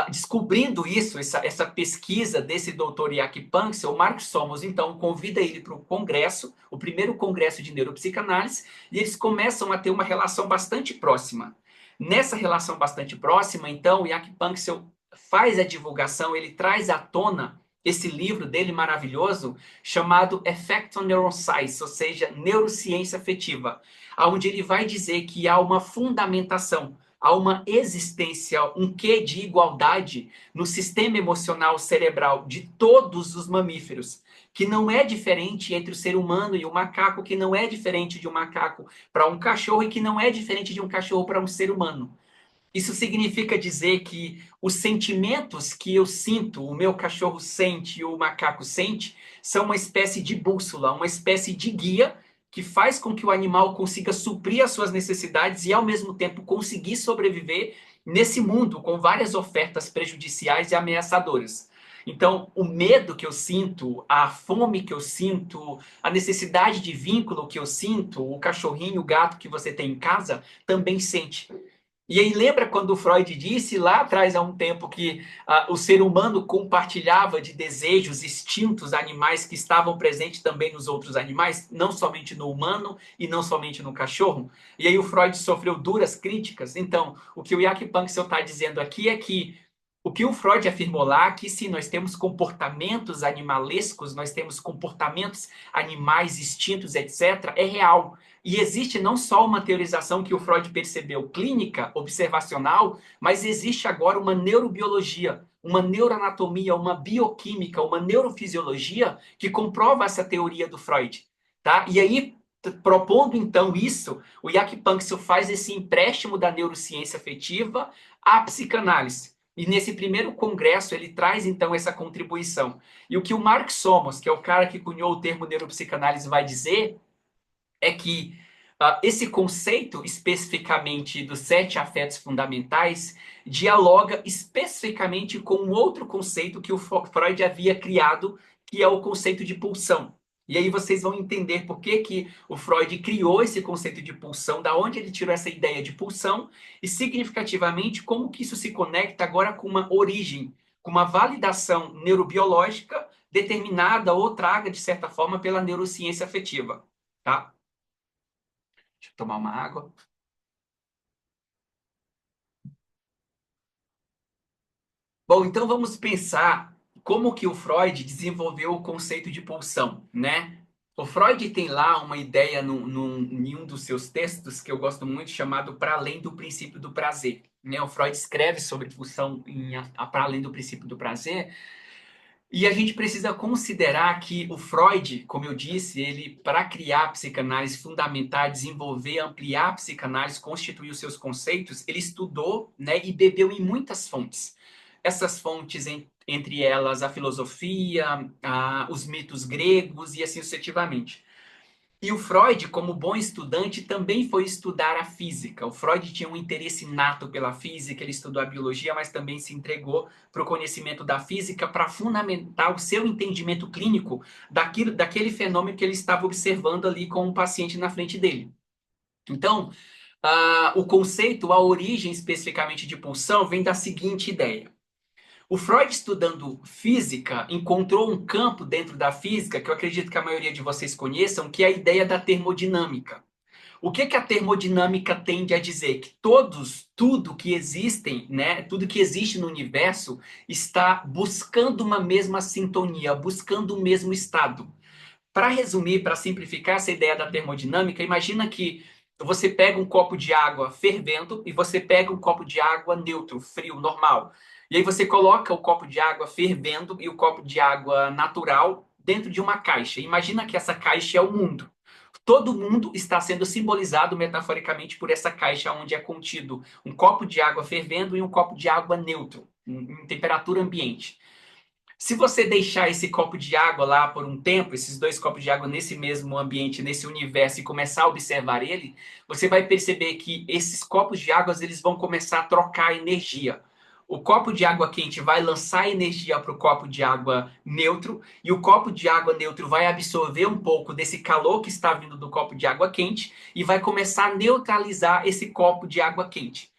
descobrindo isso, essa pesquisa desse doutor Jack Panksepp, o Mark Somos, então, convida ele para o congresso, o primeiro congresso de neuropsicanálise, e eles começam a ter uma relação bastante próxima. Nessa relação bastante próxima, então, o Jaak Panksepp faz a divulgação, ele traz à tona esse livro dele maravilhoso, chamado Effect on Neuroscience, ou seja, neurociência afetiva, onde ele vai dizer que há uma fundamentação, há uma existência, um quê de igualdade no sistema emocional cerebral de todos os mamíferos, que não é diferente entre o ser humano e o macaco, que não é diferente de um macaco para um cachorro e que não é diferente de um cachorro para um ser humano. Isso significa dizer que os sentimentos que eu sinto, o meu cachorro sente e o macaco sente, são uma espécie de bússola, uma espécie de guia que faz com que o animal consiga suprir as suas necessidades e, ao mesmo tempo, conseguir sobreviver nesse mundo com várias ofertas prejudiciais e ameaçadoras. Então, o medo que eu sinto, a fome que eu sinto, a necessidade de vínculo que eu sinto, o cachorrinho, o gato que você tem em casa, também sente. E aí lembra quando o Freud disse lá atrás há um tempo que o ser humano compartilhava de desejos, instintos animais que estavam presentes também nos outros animais, não somente no humano e não somente no cachorro? E aí o Freud sofreu duras críticas. Então, o que o Jaak Panksepp está dizendo aqui é que o que o Freud afirmou lá, que sim, nós temos comportamentos animalescos, nós temos comportamentos animais, instintos, etc., é real. E existe não só uma teorização que o Freud percebeu clínica, observacional, mas existe agora uma neurobiologia, uma neuroanatomia, uma bioquímica, uma neurofisiologia que comprova essa teoria do Freud, tá? E aí, propondo então isso, o Jaak Panksepp faz esse empréstimo da neurociência afetiva à psicanálise. E nesse primeiro congresso ele traz então essa contribuição. E o que o Mark Somos, que é o cara que cunhou o termo neuropsicanálise, vai dizer é que esse conceito especificamente dos 7 afetos fundamentais dialoga especificamente com um outro conceito que o Freud havia criado, que é o conceito de pulsão. E aí vocês vão entender por que, que o Freud criou esse conceito de pulsão, da onde ele tirou essa ideia de pulsão e significativamente como que isso se conecta agora com uma origem, com uma validação neurobiológica determinada ou traga de certa forma pela neurociência afetiva, tá? Deixa eu tomar uma água. Bom, então vamos pensar como que o Freud desenvolveu o conceito de pulsão, né? O Freud tem lá uma ideia em um dos seus textos que eu gosto muito, chamado Para Além do Princípio do Prazer. Né? O Freud escreve sobre pulsão Para Além do Princípio do Prazer, e a gente precisa considerar que o Freud, como eu disse, ele, para criar a psicanálise, fundamentar, desenvolver, ampliar a psicanálise, constituir os seus conceitos, ele estudou, né, e bebeu em muitas fontes. Essas fontes, entre elas a filosofia, os mitos gregos e assim sucessivamente. E o Freud, como bom estudante, também foi estudar a física. O Freud tinha um interesse nato pela física, ele estudou a biologia, mas também se entregou para o conhecimento da física para fundamentar o seu entendimento clínico daquele fenômeno que ele estava observando ali com um paciente na frente dele. Então, o conceito, a origem especificamente de pulsão, vem da seguinte ideia. O Freud, estudando física, encontrou um campo dentro da física que eu acredito que a maioria de vocês conheçam, que é a ideia da termodinâmica. O que que a termodinâmica tende a dizer? Que tudo que existem, né, tudo que existe no universo está buscando uma mesma sintonia, buscando o mesmo estado. Para resumir, para simplificar essa ideia da termodinâmica, imagina que você pega um copo de água fervendo e você pega um copo de água neutro, frio, normal. E aí você coloca o copo de água fervendo e o copo de água natural dentro de uma caixa. Imagina que essa caixa é o mundo. Todo mundo está sendo simbolizado metaforicamente por essa caixa onde é contido um copo de água fervendo e um copo de água neutro, em temperatura ambiente. Se você deixar esse copo de água lá por um tempo, esses dois copos de água nesse mesmo ambiente, nesse universo, e começar a observar ele, você vai perceber que esses copos de água eles vão começar a trocar energia. O copo de água quente vai lançar energia para o copo de água neutro, e o copo de água neutro vai absorver um pouco desse calor que está vindo do copo de água quente e vai começar a neutralizar esse copo de água quente.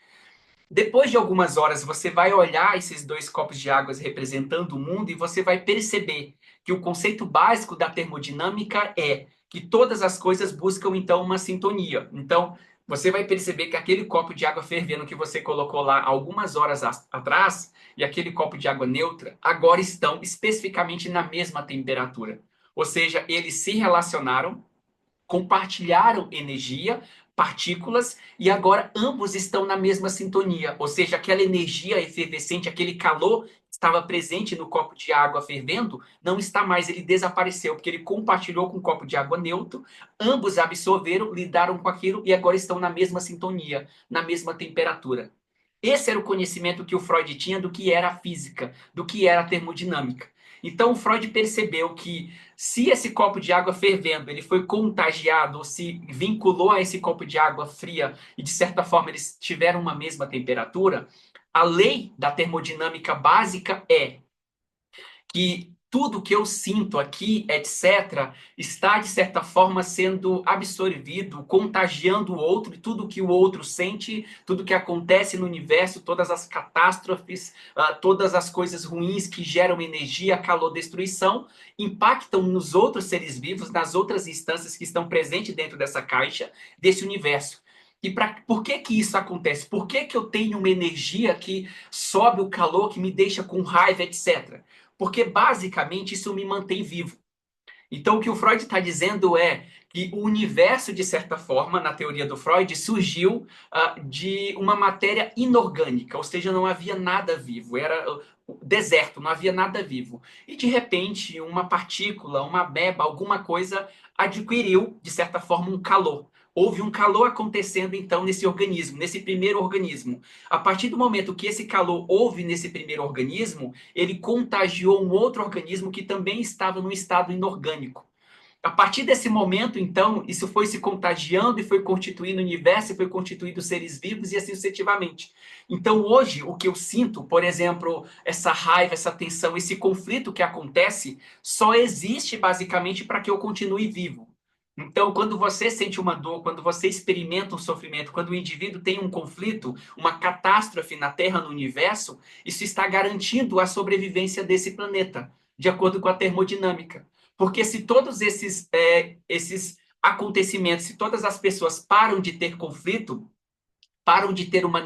Depois de algumas horas, você vai olhar esses dois copos de água representando o mundo e você vai perceber que o conceito básico da termodinâmica é que todas as coisas buscam então uma sintonia. Então, você vai perceber que aquele copo de água fervendo que você colocou lá algumas horas atrás e aquele copo de água neutra agora estão especificamente na mesma temperatura. Ou seja, eles se relacionaram, compartilharam energia, partículas, e agora ambos estão na mesma sintonia. Ou seja, aquela energia efervescente, aquele calor que estava presente no copo de água fervendo, não está mais, ele desapareceu, porque ele compartilhou com o copo de água neutro, ambos absorveram, lidaram com aquilo e agora estão na mesma sintonia, na mesma temperatura. Esse era o conhecimento que o Freud tinha do que era a física, do que era a termodinâmica. Então, o Freud percebeu que se esse copo de água fervendo ele foi contagiado ou se vinculou a esse copo de água fria e, de certa forma, eles tiveram uma mesma temperatura, a lei da termodinâmica básica é que tudo que eu sinto aqui, etc., está, de certa forma, sendo absorvido, contagiando o outro, e tudo que o outro sente, tudo que acontece no universo, todas as catástrofes, todas as coisas ruins que geram energia, calor, destruição, impactam nos outros seres vivos, nas outras instâncias que estão presentes dentro dessa caixa, desse universo. E por que que isso acontece? Por que que eu tenho uma energia que sobe o calor, que me deixa com raiva, etc.? Porque basicamente isso me mantém vivo. Então o que o Freud está dizendo é que o universo, de certa forma, na teoria do Freud, surgiu de uma matéria inorgânica, ou seja, não havia nada vivo, era deserto, não havia nada vivo. E de repente, uma partícula, uma ameba, alguma coisa adquiriu, de certa forma, um calor. Houve um calor acontecendo então nesse organismo, nesse primeiro organismo. A partir do momento que esse calor houve nesse primeiro organismo, ele contagiou um outro organismo que também estava num estado inorgânico. A partir desse momento, então, isso foi se contagiando e foi constituindo o universo, e foi constituindo seres vivos e assim sucessivamente. Então, hoje, o que eu sinto, por exemplo, essa raiva, essa tensão, esse conflito que acontece, só existe basicamente para que eu continue vivo. Então, quando você sente uma dor, quando você experimenta um sofrimento, quando o indivíduo tem um conflito, uma catástrofe na Terra, no universo, isso está garantindo a sobrevivência desse planeta, de acordo com a termodinâmica. Porque se todos esses acontecimentos, se todas as pessoas param de ter conflito, param de ter uma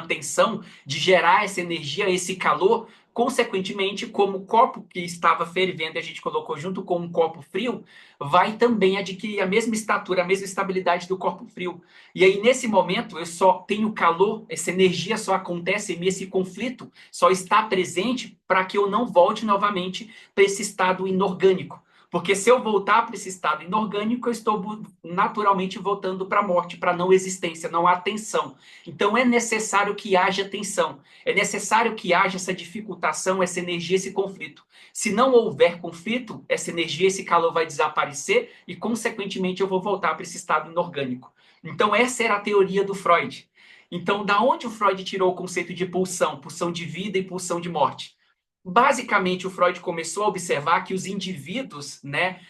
tensão, de gerar essa energia, esse calor, consequentemente, como o copo que estava fervendo, a gente colocou junto com um copo frio, vai também adquirir a mesma estatura, a mesma estabilidade do corpo frio. E aí, nesse momento, eu só tenho calor, essa energia só acontece, e esse conflito só está presente para que eu não volte novamente para esse estado inorgânico. Porque se eu voltar para esse estado inorgânico, eu estou naturalmente voltando para a morte, para a não existência, não há tensão. Então é necessário que haja tensão, é necessário que haja essa dificultação, essa energia, esse conflito. Se não houver conflito, essa energia, esse calor vai desaparecer e, consequentemente, eu vou voltar para esse estado inorgânico. Então essa era a teoria do Freud. Então, da onde o Freud tirou o conceito de pulsão, pulsão de vida e pulsão de morte? Basicamente, o Freud começou a observar que os indivíduos, né,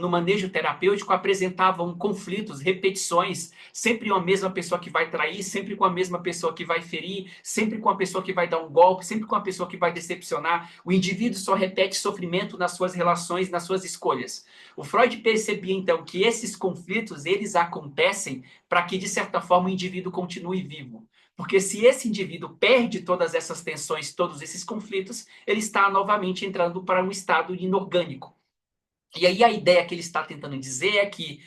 no manejo terapêutico, apresentavam conflitos, repetições, sempre com a mesma pessoa que vai trair, sempre com a mesma pessoa que vai ferir, sempre com a pessoa que vai dar um golpe, sempre com a pessoa que vai decepcionar. O indivíduo só repete sofrimento nas suas relações, nas suas escolhas. O Freud percebia, então, que esses conflitos, eles acontecem para que, de certa forma, o indivíduo continue vivo. Porque se esse indivíduo perde todas essas tensões, todos esses conflitos, ele está novamente entrando para um estado inorgânico. E aí a ideia que ele está tentando dizer é que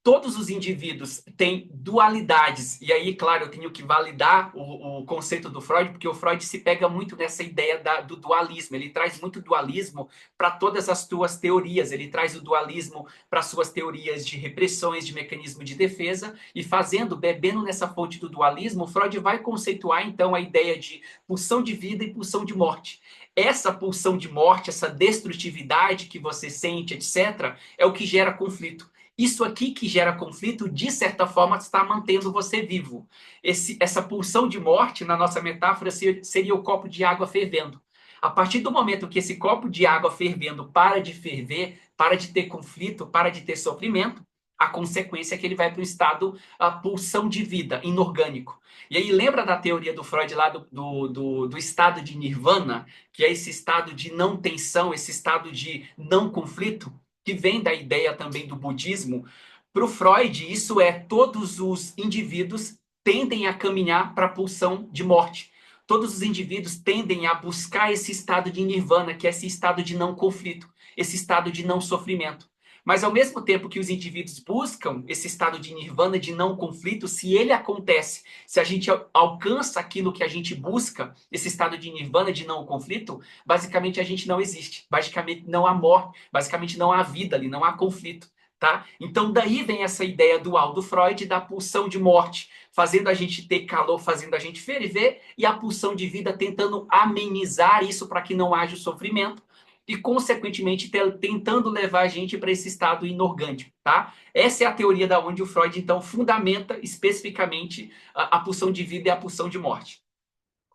todos os indivíduos têm dualidades. E aí, claro, eu tenho que validar o conceito do Freud, porque o Freud se pega muito nessa ideia do dualismo. Ele traz muito dualismo para todas as suas teorias. Ele traz o dualismo para suas teorias de repressões, de mecanismo de defesa, e fazendo, bebendo nessa fonte do dualismo, o Freud vai conceituar, então, a ideia de pulsão de vida e pulsão de morte. Essa pulsão de morte, essa destrutividade que você sente, etc., é o que gera conflito. Isso aqui que gera conflito, de certa forma, está mantendo você vivo. Essa pulsão de morte, na nossa metáfora, seria o copo de água fervendo. A partir do momento que esse copo de água fervendo para de ferver, para de ter conflito, para de ter sofrimento, a consequência é que ele vai para um estado, a pulsão de vida, inorgânico. E aí, lembra da teoria do Freud lá do estado de nirvana, que é esse estado de não tensão, esse estado de não conflito? Que vem da ideia também do budismo, Para o Freud, isso é todos os indivíduos tendem a caminhar para a pulsão de morte. Todos os indivíduos tendem a buscar esse estado de nirvana, que é esse estado de não conflito, esse estado de não sofrimento. Mas ao mesmo tempo que os indivíduos buscam esse estado de nirvana, de não conflito, se ele acontece, se a gente alcança aquilo que a gente busca, esse estado de nirvana, de não conflito, basicamente a gente não existe. Basicamente não há morte, basicamente não há vida ali, não há conflito. Tá? Então, daí vem essa ideia dual do Freud da pulsão de morte, fazendo a gente ter calor, fazendo a gente ferver, e a pulsão de vida tentando amenizar isso para que não haja o sofrimento, e, consequentemente, tentando levar a gente para esse estado inorgânico. Tá? Essa é a teoria da onde o Freud, então, fundamenta especificamente a pulsão de vida e a pulsão de morte.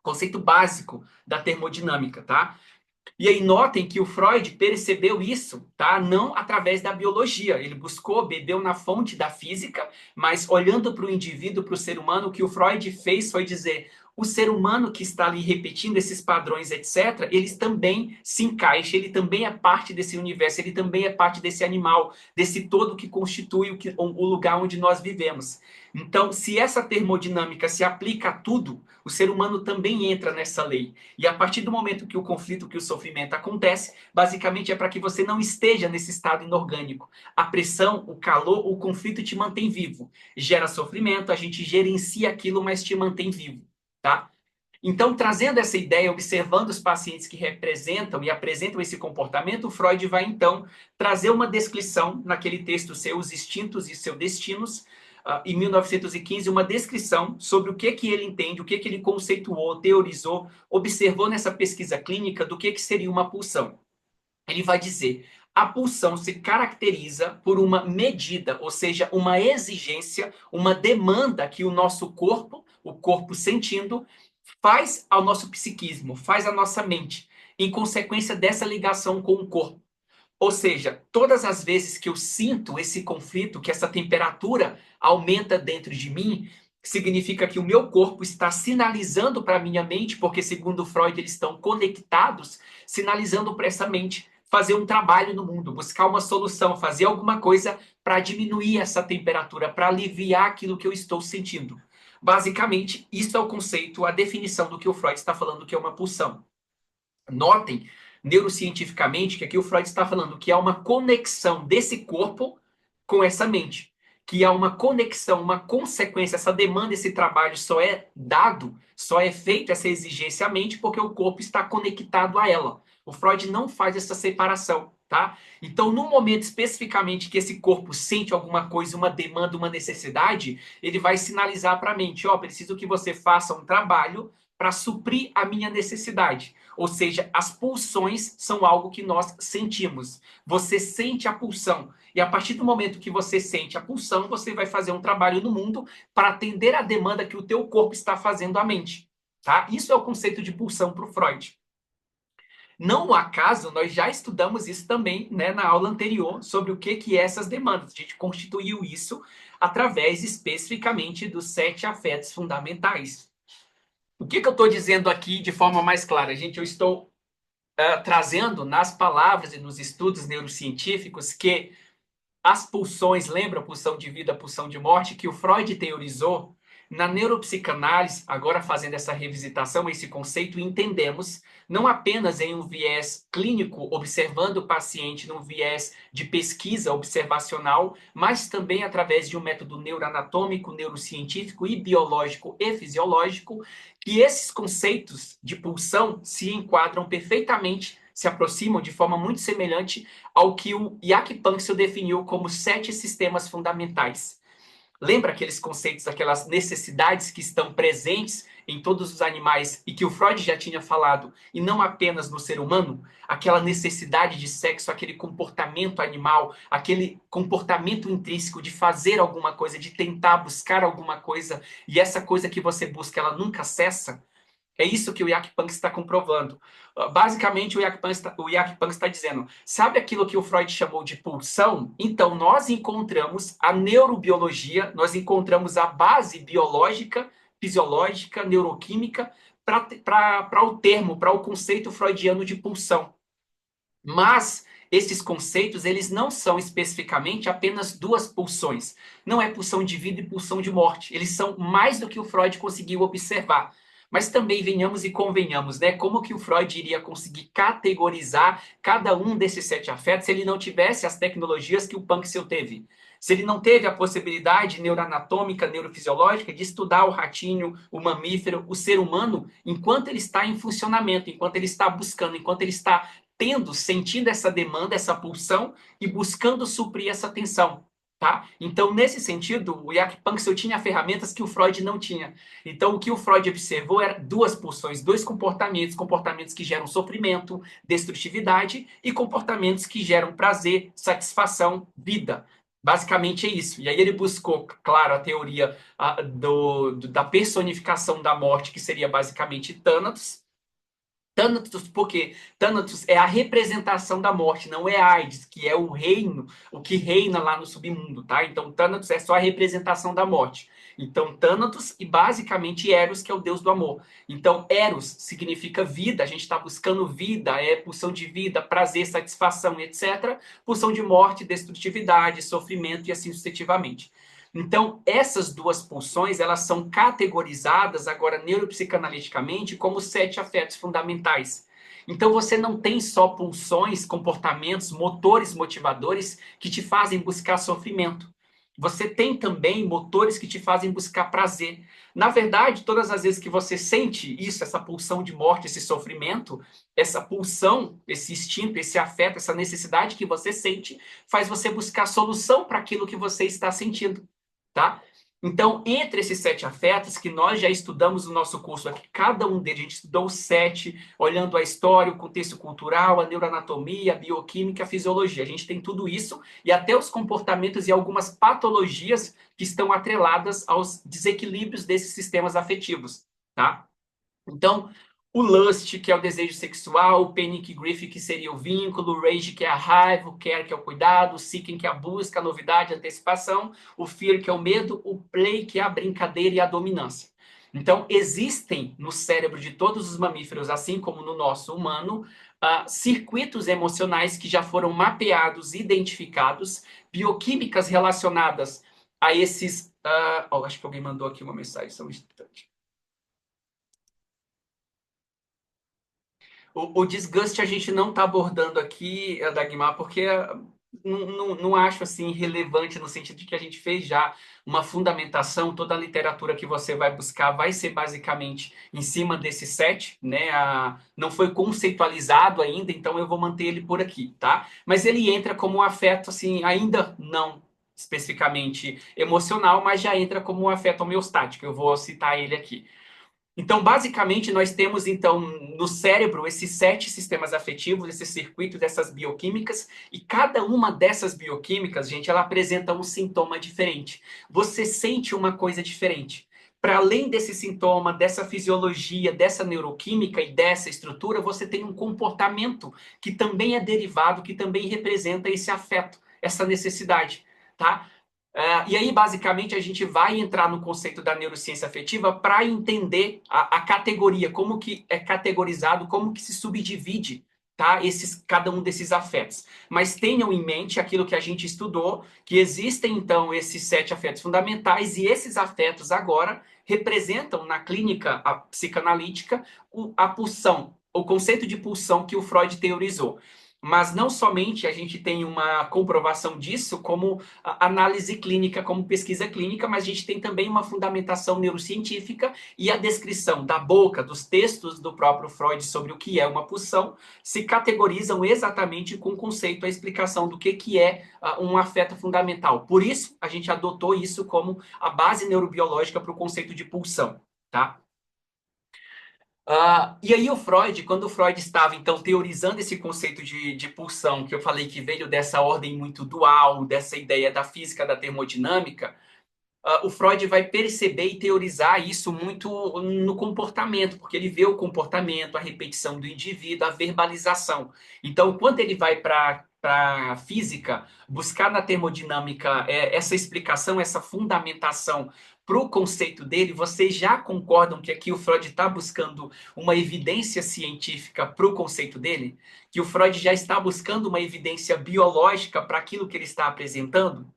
Conceito básico da termodinâmica, tá? E aí notem que o Freud percebeu isso, tá? Não através da biologia. Ele buscou, bebeu na fonte da física, mas olhando para o indivíduo, para o ser humano, o que o Freud fez foi dizer: o ser humano que está ali repetindo esses padrões, etc., eles também se encaixam, ele também é parte desse universo, ele também é parte desse animal, desse todo que constitui o lugar onde nós vivemos. Então, se essa termodinâmica se aplica a tudo, o ser humano também entra nessa lei. E a partir do momento que o conflito, que o sofrimento acontece, basicamente é para que você não esteja nesse estado inorgânico. A pressão, o calor, o conflito te mantém vivo. Gera sofrimento, a gente gerencia aquilo, mas te mantém vivo, tá? Então, trazendo essa ideia, observando os pacientes que representam e apresentam esse comportamento, Freud vai então trazer uma descrição naquele texto Seus Instintos e Seus Destinos, em 1915, uma descrição sobre o que ele entende, o que ele conceituou, teorizou, observou nessa pesquisa clínica do que seria uma pulsão. Ele vai dizer: a pulsão se caracteriza por uma medida, ou seja, uma exigência, uma demanda que o nosso corpo, o corpo sentindo, faz ao nosso psiquismo, faz à nossa mente, em consequência dessa ligação com o corpo. Ou seja, todas as vezes que eu sinto esse conflito, que essa temperatura aumenta dentro de mim, significa que o meu corpo está sinalizando para a minha mente, porque segundo Freud eles estão conectados, sinalizando para essa mente fazer um trabalho no mundo, buscar uma solução, fazer alguma coisa para diminuir essa temperatura, para aliviar aquilo que eu estou sentindo. Basicamente, isso é o conceito, a definição do que o Freud está falando que é uma pulsão. Notem, neurocientificamente, que aqui o Freud está falando que há uma conexão desse corpo com essa mente. Que há uma conexão, uma consequência, essa demanda, esse trabalho só é dado, só é feito essa exigência à mente porque o corpo está conectado a ela. O Freud não faz essa separação, tá? Então, no momento especificamente que esse corpo sente alguma coisa, uma demanda, uma necessidade, ele vai sinalizar para a mente: ó, preciso que você faça um trabalho para suprir a minha necessidade. Ou seja, as pulsões são algo que nós sentimos. Você sente a pulsão. E a partir do momento que você sente a pulsão, você vai fazer um trabalho no mundo para atender a demanda que o teu corpo está fazendo à mente. Tá? Isso é o conceito de pulsão para o Freud. Não ao acaso, nós já estudamos isso também, né, na aula anterior, sobre o que é essas demandas. A gente constituiu isso através especificamente dos 7 afetos fundamentais. O que eu estou dizendo aqui de forma mais clara? Gente, eu estou trazendo nas palavras e nos estudos neurocientíficos que as pulsões, lembra a pulsão de vida, a pulsão de morte, que o Freud teorizou na neuropsicanálise, agora fazendo essa revisitação, esse conceito, entendemos não apenas em um viés clínico, observando o paciente num viés de pesquisa observacional, mas também através de um método neuroanatômico, neurocientífico e biológico e fisiológico, que esses conceitos de pulsão se enquadram perfeitamente, se aproximam de forma muito semelhante ao que o Jaak Panksepp definiu como 7 sistemas fundamentais. Lembra aqueles conceitos, aquelas necessidades que estão presentes em todos os animais e que o Freud já tinha falado, e não apenas no ser humano? Aquela necessidade de sexo, aquele comportamento animal, aquele comportamento intrínseco de fazer alguma coisa, de tentar buscar alguma coisa, e essa coisa que você busca, ela nunca cessa? É isso que o Jaak Panksepp está comprovando. Basicamente, o Jaak Panksepp está dizendo: sabe aquilo que o Freud chamou de pulsão? Então, nós encontramos a neurobiologia, nós encontramos a base biológica, fisiológica, neuroquímica para o termo, para o conceito freudiano de pulsão. Mas esses conceitos, eles não são especificamente apenas duas pulsões. Não é pulsão de vida e pulsão de morte. Eles são mais do que o Freud conseguiu observar. Mas também venhamos e convenhamos, né? Como que o Freud iria conseguir categorizar cada um desses sete afetos se ele não tivesse as tecnologias que o Panksepp teve? Se ele não teve a possibilidade neuroanatômica, neurofisiológica de estudar o ratinho, o mamífero, o ser humano, enquanto ele está em funcionamento, enquanto ele está buscando, enquanto ele está tendo, sentindo essa demanda, essa pulsão e buscando suprir essa tensão. Tá? Então, nesse sentido, o Jaak Panksepp tinha ferramentas que o Freud não tinha. Então, o que o Freud observou era duas pulsões, dois comportamentos, comportamentos que geram sofrimento, destrutividade e comportamentos que geram prazer, satisfação, vida. Basicamente é isso. E aí ele buscou, claro, a teoria da personificação da morte, que seria basicamente Thanatos. Thanatos, porque Thanatos é a representação da morte, não é Hades, que é o reino, o que reina lá no submundo, tá? Então, Thanatos é só a representação da morte. Então, Thanatos e basicamente Eros, que é o deus do amor. Então, Eros significa vida, a gente está buscando vida, é pulsão de vida, prazer, satisfação, etc. Pulsão de morte, destrutividade, sofrimento e assim sucessivamente. Então, essas duas pulsões, elas são categorizadas agora neuropsicanaliticamente como sete afetos fundamentais. Então, você não tem só pulsões, comportamentos, motores motivadores que te fazem buscar sofrimento. Você tem também motores que te fazem buscar prazer. Na verdade, todas as vezes que você sente isso, essa pulsão de morte, esse sofrimento, essa pulsão, esse instinto, esse afeto, essa necessidade que você sente, faz você buscar solução para aquilo que você está sentindo. Tá? Então, entre esses sete afetos, que nós já estudamos no nosso curso aqui, cada um deles, a gente estudou os sete, olhando a história, o contexto cultural, a neuroanatomia, a bioquímica, a fisiologia. A gente tem tudo isso e até os comportamentos e algumas patologias que estão atreladas aos desequilíbrios desses sistemas afetivos. Tá? Então, o lust, que é o desejo sexual, o panic grief, que seria o vínculo, o rage, que é a raiva, o care, que é o cuidado, o seeking, que é a busca, a novidade, a antecipação, o fear, que é o medo, o play, que é a brincadeira e a dominância. Então, existem no cérebro de todos os mamíferos, assim como no nosso humano, circuitos emocionais que já foram mapeados, identificados, bioquímicas relacionadas a esses. Acho que alguém mandou aqui uma mensagem, só um instante. O desgaste a gente não está abordando aqui, Dagmar, porque não acho assim relevante no sentido de que a gente fez já uma fundamentação, toda a literatura que você vai buscar vai ser basicamente em cima desse set, né? Não foi conceitualizado ainda, então eu vou manter ele por aqui, tá? Mas ele entra como um afeto, assim, ainda não especificamente emocional, mas já entra como um afeto homeostático. Eu vou citar ele aqui. Então, basicamente, nós temos então no cérebro esses sete sistemas afetivos, esses circuitos, essas bioquímicas, e cada uma dessas bioquímicas, gente, ela apresenta um sintoma diferente. Você sente uma coisa diferente. Para além desse sintoma, dessa fisiologia, dessa neuroquímica e dessa estrutura, você tem um comportamento que também é derivado, que também representa esse afeto, essa necessidade, tá? E aí, basicamente, a gente vai entrar no conceito da neurociência afetiva para entender a categoria, como que é categorizado, como que se subdivide, tá? Cada um desses afetos. Mas tenham em mente aquilo que a gente estudou, que existem, então, esses sete afetos fundamentais, e esses afetos agora representam, na clínica psicanalítica, a pulsão, o conceito de pulsão que o Freud teorizou. Mas não somente a gente tem uma comprovação disso como análise clínica, como pesquisa clínica, mas a gente tem também uma fundamentação neurocientífica e a descrição da boca, dos textos do próprio Freud sobre o que é uma pulsão, se categorizam exatamente com o conceito, a explicação do que é um afeto fundamental. Por isso, a gente adotou isso como a base neurobiológica para o conceito de pulsão, tá? E aí o Freud, quando o Freud estava então teorizando esse conceito de pulsão, que eu falei que veio dessa ordem muito dual, dessa ideia da física da termodinâmica, o Freud vai perceber e teorizar isso muito no comportamento, porque ele vê o comportamento, a repetição do indivíduo, a verbalização. Então, quando ele vai para a física, buscar na termodinâmica essa explicação, essa fundamentação para o conceito dele, vocês já concordam que aqui o Freud está buscando uma evidência científica para o conceito dele? Que o Freud já está buscando uma evidência biológica para aquilo que ele está apresentando?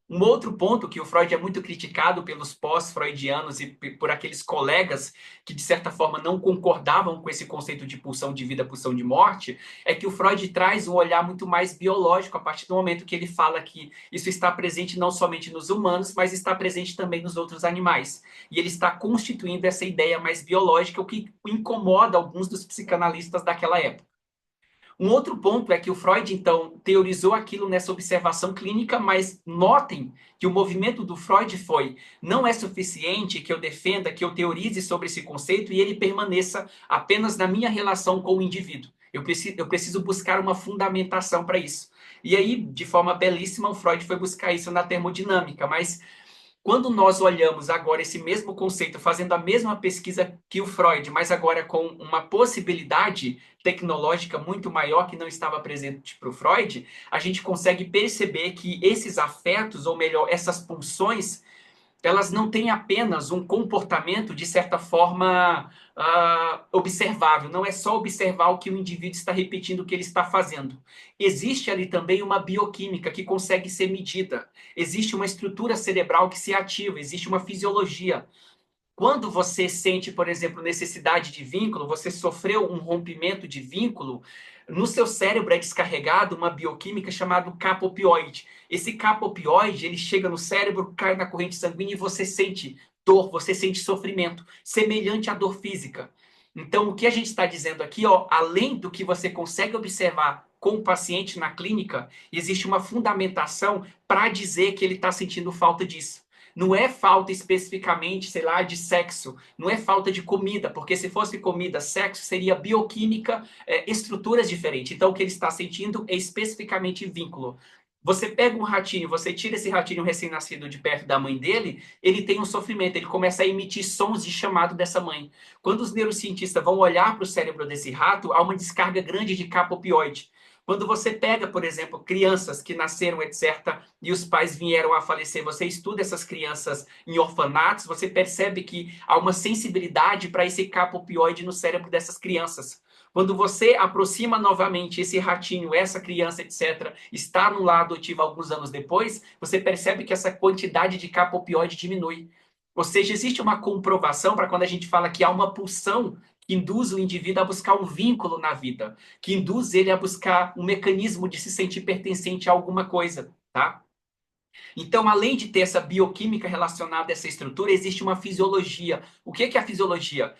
Um outro ponto que o Freud é muito criticado pelos pós-freudianos e por aqueles colegas que, de certa forma, não concordavam com esse conceito de pulsão de vida, pulsão de morte, é que o Freud traz um olhar muito mais biológico a partir do momento que ele fala que isso está presente não somente nos humanos, mas está presente também nos outros animais. E ele está constituindo essa ideia mais biológica, o que incomoda alguns dos psicanalistas daquela época. Um outro ponto é que o Freud, então, teorizou aquilo nessa observação clínica, mas notem que o movimento do Freud foi: não é suficiente que eu defenda, que eu teorize sobre esse conceito e ele permaneça apenas na minha relação com o indivíduo. Eu preciso buscar uma fundamentação para isso. E aí, de forma belíssima, o Freud foi buscar isso na termodinâmica, mas quando nós olhamos agora esse mesmo conceito, fazendo a mesma pesquisa que o Freud, mas agora com uma possibilidade tecnológica muito maior que não estava presente para o Freud, a gente consegue perceber que esses afetos, ou melhor, essas pulsões, elas não têm apenas um comportamento, de certa forma, observável. Não é só observar o que o indivíduo está repetindo, o que ele está fazendo. Existe ali também uma bioquímica que consegue ser medida. Existe uma estrutura cerebral que se ativa, existe uma fisiologia. Quando você sente, por exemplo, necessidade de vínculo, você sofreu um rompimento de vínculo, no seu cérebro é descarregado uma bioquímica chamada kappa-opioide. Esse kappa-opioide, ele chega no cérebro, cai na corrente sanguínea e você sente dor, você sente sofrimento, semelhante à dor física. Então, o que a gente está dizendo aqui, ó, além do que você consegue observar com o paciente na clínica, existe uma fundamentação para dizer que ele está sentindo falta disso. Não é falta especificamente, sei lá, de sexo, não é falta de comida, porque se fosse comida, sexo seria bioquímica, estruturas diferentes. Então, o que ele está sentindo é especificamente vínculo. Você pega um ratinho, você tira esse ratinho recém-nascido de perto da mãe dele, ele tem um sofrimento, ele começa a emitir sons de chamado dessa mãe. Quando os neurocientistas vão olhar para o cérebro desse rato, há uma descarga grande de capa-opioide. Quando você pega, por exemplo, crianças que nasceram, etc., e os pais vieram a falecer, você estuda essas crianças em orfanatos, você percebe que há uma sensibilidade para esse capa-opioide no cérebro dessas crianças. Quando você aproxima novamente esse ratinho, essa criança, etc., está no lado adotivo alguns anos depois, você percebe que essa quantidade de capa-opioide diminui. Ou seja, existe uma comprovação para quando a gente fala que há uma pulsão que induz o indivíduo a buscar um vínculo na vida, que induz ele a buscar um mecanismo de se sentir pertencente a alguma coisa, tá? Então, além de ter essa bioquímica relacionada a essa estrutura, existe uma fisiologia. O que é a fisiologia?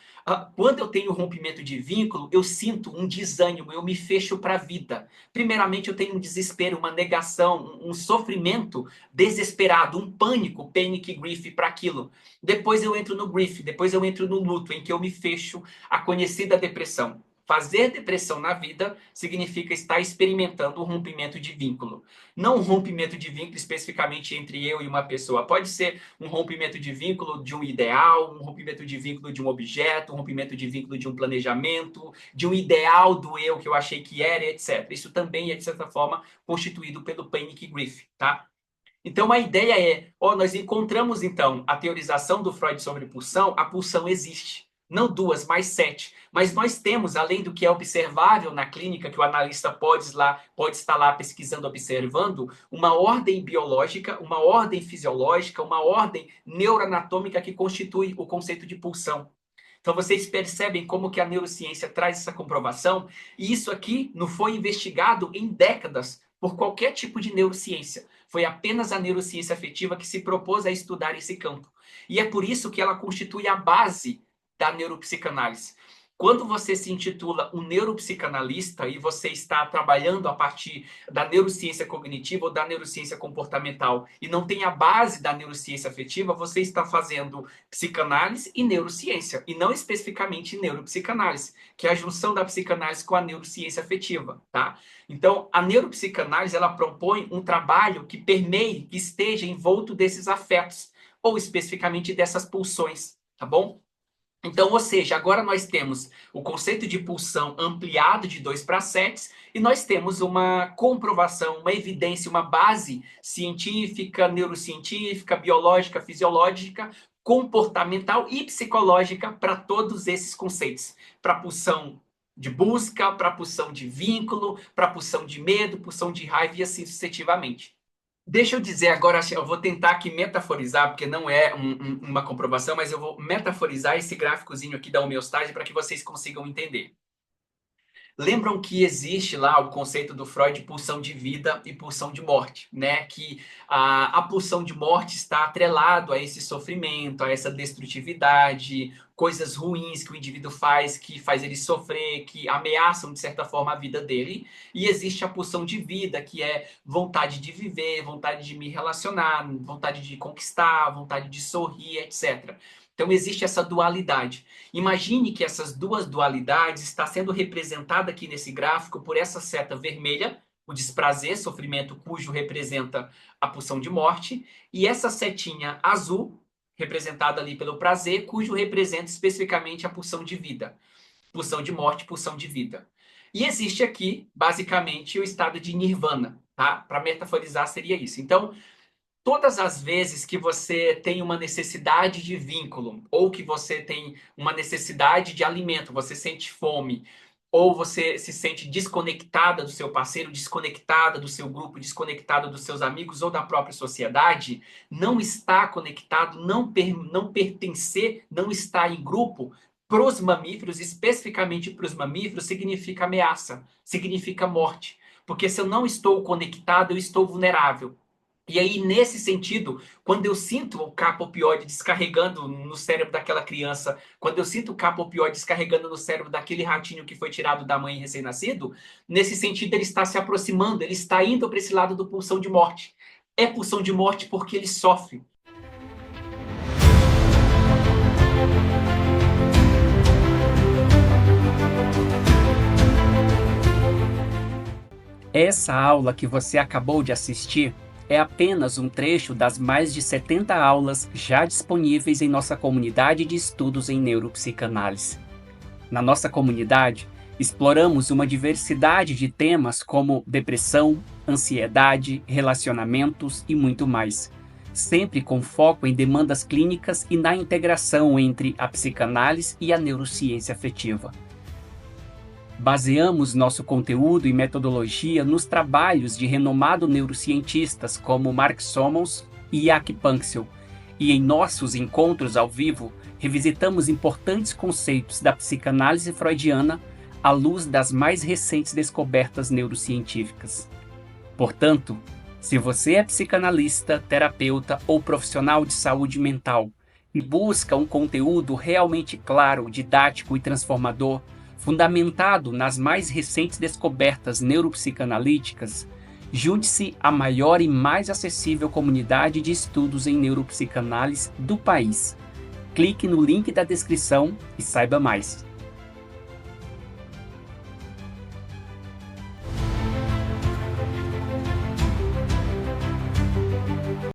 Quando eu tenho rompimento de vínculo, eu sinto um desânimo, eu me fecho para a vida. Primeiramente, eu tenho um desespero, uma negação, um sofrimento desesperado, um pânico, panic grief para aquilo. Depois eu entro no grief, depois eu entro no luto, em que eu me fecho, a conhecida depressão. Fazer depressão na vida significa estar experimentando um rompimento de vínculo. Não um rompimento de vínculo especificamente entre eu e uma pessoa. Pode ser um rompimento de vínculo de um ideal, um rompimento de vínculo de um objeto, um rompimento de vínculo de um planejamento, de um ideal do eu que eu achei que era, etc. Isso também é, de certa forma, constituído pelo panic grief, tá? Então, a ideia é, nós encontramos, então, a teorização do Freud sobre pulsão, a pulsão existe. Não duas, mas sete. Mas nós temos, além do que é observável na clínica, que o analista pode estar lá pesquisando, observando, uma ordem biológica, uma ordem fisiológica, uma ordem neuroanatômica que constitui o conceito de pulsão. Então, vocês percebem como que a neurociência traz essa comprovação, e isso aqui não foi investigado em décadas por qualquer tipo de neurociência. Foi apenas a neurociência afetiva que se propôs a estudar esse campo. E é por isso que ela constitui a base da neuropsicanálise. Quando você se intitula um neuropsicanalista e você está trabalhando a partir da neurociência cognitiva ou da neurociência comportamental e não tem a base da neurociência afetiva, você está fazendo psicanálise e neurociência, e não especificamente neuropsicanálise, que é a junção da psicanálise com a neurociência afetiva, tá? Então, a neuropsicanálise, ela propõe um trabalho que permeie, que esteja envolto desses afetos, ou especificamente dessas pulsões, tá bom? Então, ou seja, agora nós temos o conceito de pulsão ampliado de 2 para 7 e nós temos uma comprovação, uma evidência, uma base científica, neurocientífica, biológica, fisiológica comportamental e psicológica para todos esses conceitos. Para a pulsão de busca, para a pulsão de vínculo, para a pulsão de medo, pulsão de raiva e assim sucessivamente. Deixa eu dizer agora, eu vou tentar aqui metaforizar, porque não é uma comprovação, mas eu vou metaforizar esse gráficozinho aqui da homeostase para que vocês consigam entender. Lembram que existe lá o conceito do Freud, pulsão de vida e pulsão de morte, né? Que a pulsão de morte está atrelado a esse sofrimento, a essa destrutividade, coisas ruins que o indivíduo faz, que faz ele sofrer, que ameaçam, de certa forma, a vida dele. E existe a pulsão de vida, que é vontade de viver, vontade de me relacionar, vontade de conquistar, vontade de sorrir, etc. Então existe essa dualidade. Imagine que essas duas dualidades estão sendo representadas aqui nesse gráfico por essa seta vermelha, o desprazer, sofrimento, cujo representa a pulsão de morte, e essa setinha azul, representada ali pelo prazer, cujo representa especificamente a pulsão de vida. Pulsão de morte, pulsão de vida. E existe aqui, basicamente, o estado de nirvana, tá? Para metaforizar seria isso. Então, todas as vezes que você tem uma necessidade de vínculo, ou que você tem uma necessidade de alimento, você sente fome, ou você se sente desconectada do seu parceiro, desconectada do seu grupo, desconectada dos seus amigos ou da própria sociedade, não estar conectado, não pertencer, não estar em grupo, para os mamíferos, especificamente para os mamíferos, significa ameaça, significa morte. Porque se eu não estou conectado, eu estou vulnerável. E aí, nesse sentido, quando eu sinto o capa opioide descarregando no cérebro daquela criança, quando eu sinto o capa opioide descarregando no cérebro daquele ratinho que foi tirado da mãe recém-nascido, nesse sentido ele está se aproximando, ele está indo para esse lado do pulsão de morte. É pulsão de morte porque ele sofre. Essa aula que você acabou de assistir é apenas um trecho das mais de 70 aulas já disponíveis em nossa comunidade de estudos em neuropsicanálise. Na nossa comunidade, exploramos uma diversidade de temas como depressão, ansiedade, relacionamentos e muito mais, sempre com foco em demandas clínicas e na integração entre a psicanálise e a neurociência afetiva. Baseamos nosso conteúdo e metodologia nos trabalhos de renomados neurocientistas como Mark Sommons e Jack Panksepp, e em nossos encontros ao vivo revisitamos importantes conceitos da psicanálise freudiana à luz das mais recentes descobertas neurocientíficas. Portanto, se você é psicanalista, terapeuta ou profissional de saúde mental e busca um conteúdo realmente claro, didático e transformador, fundamentado nas mais recentes descobertas neuropsicanalíticas, junte-se à maior e mais acessível comunidade de estudos em neuropsicanálise do país. Clique no link da descrição e saiba mais.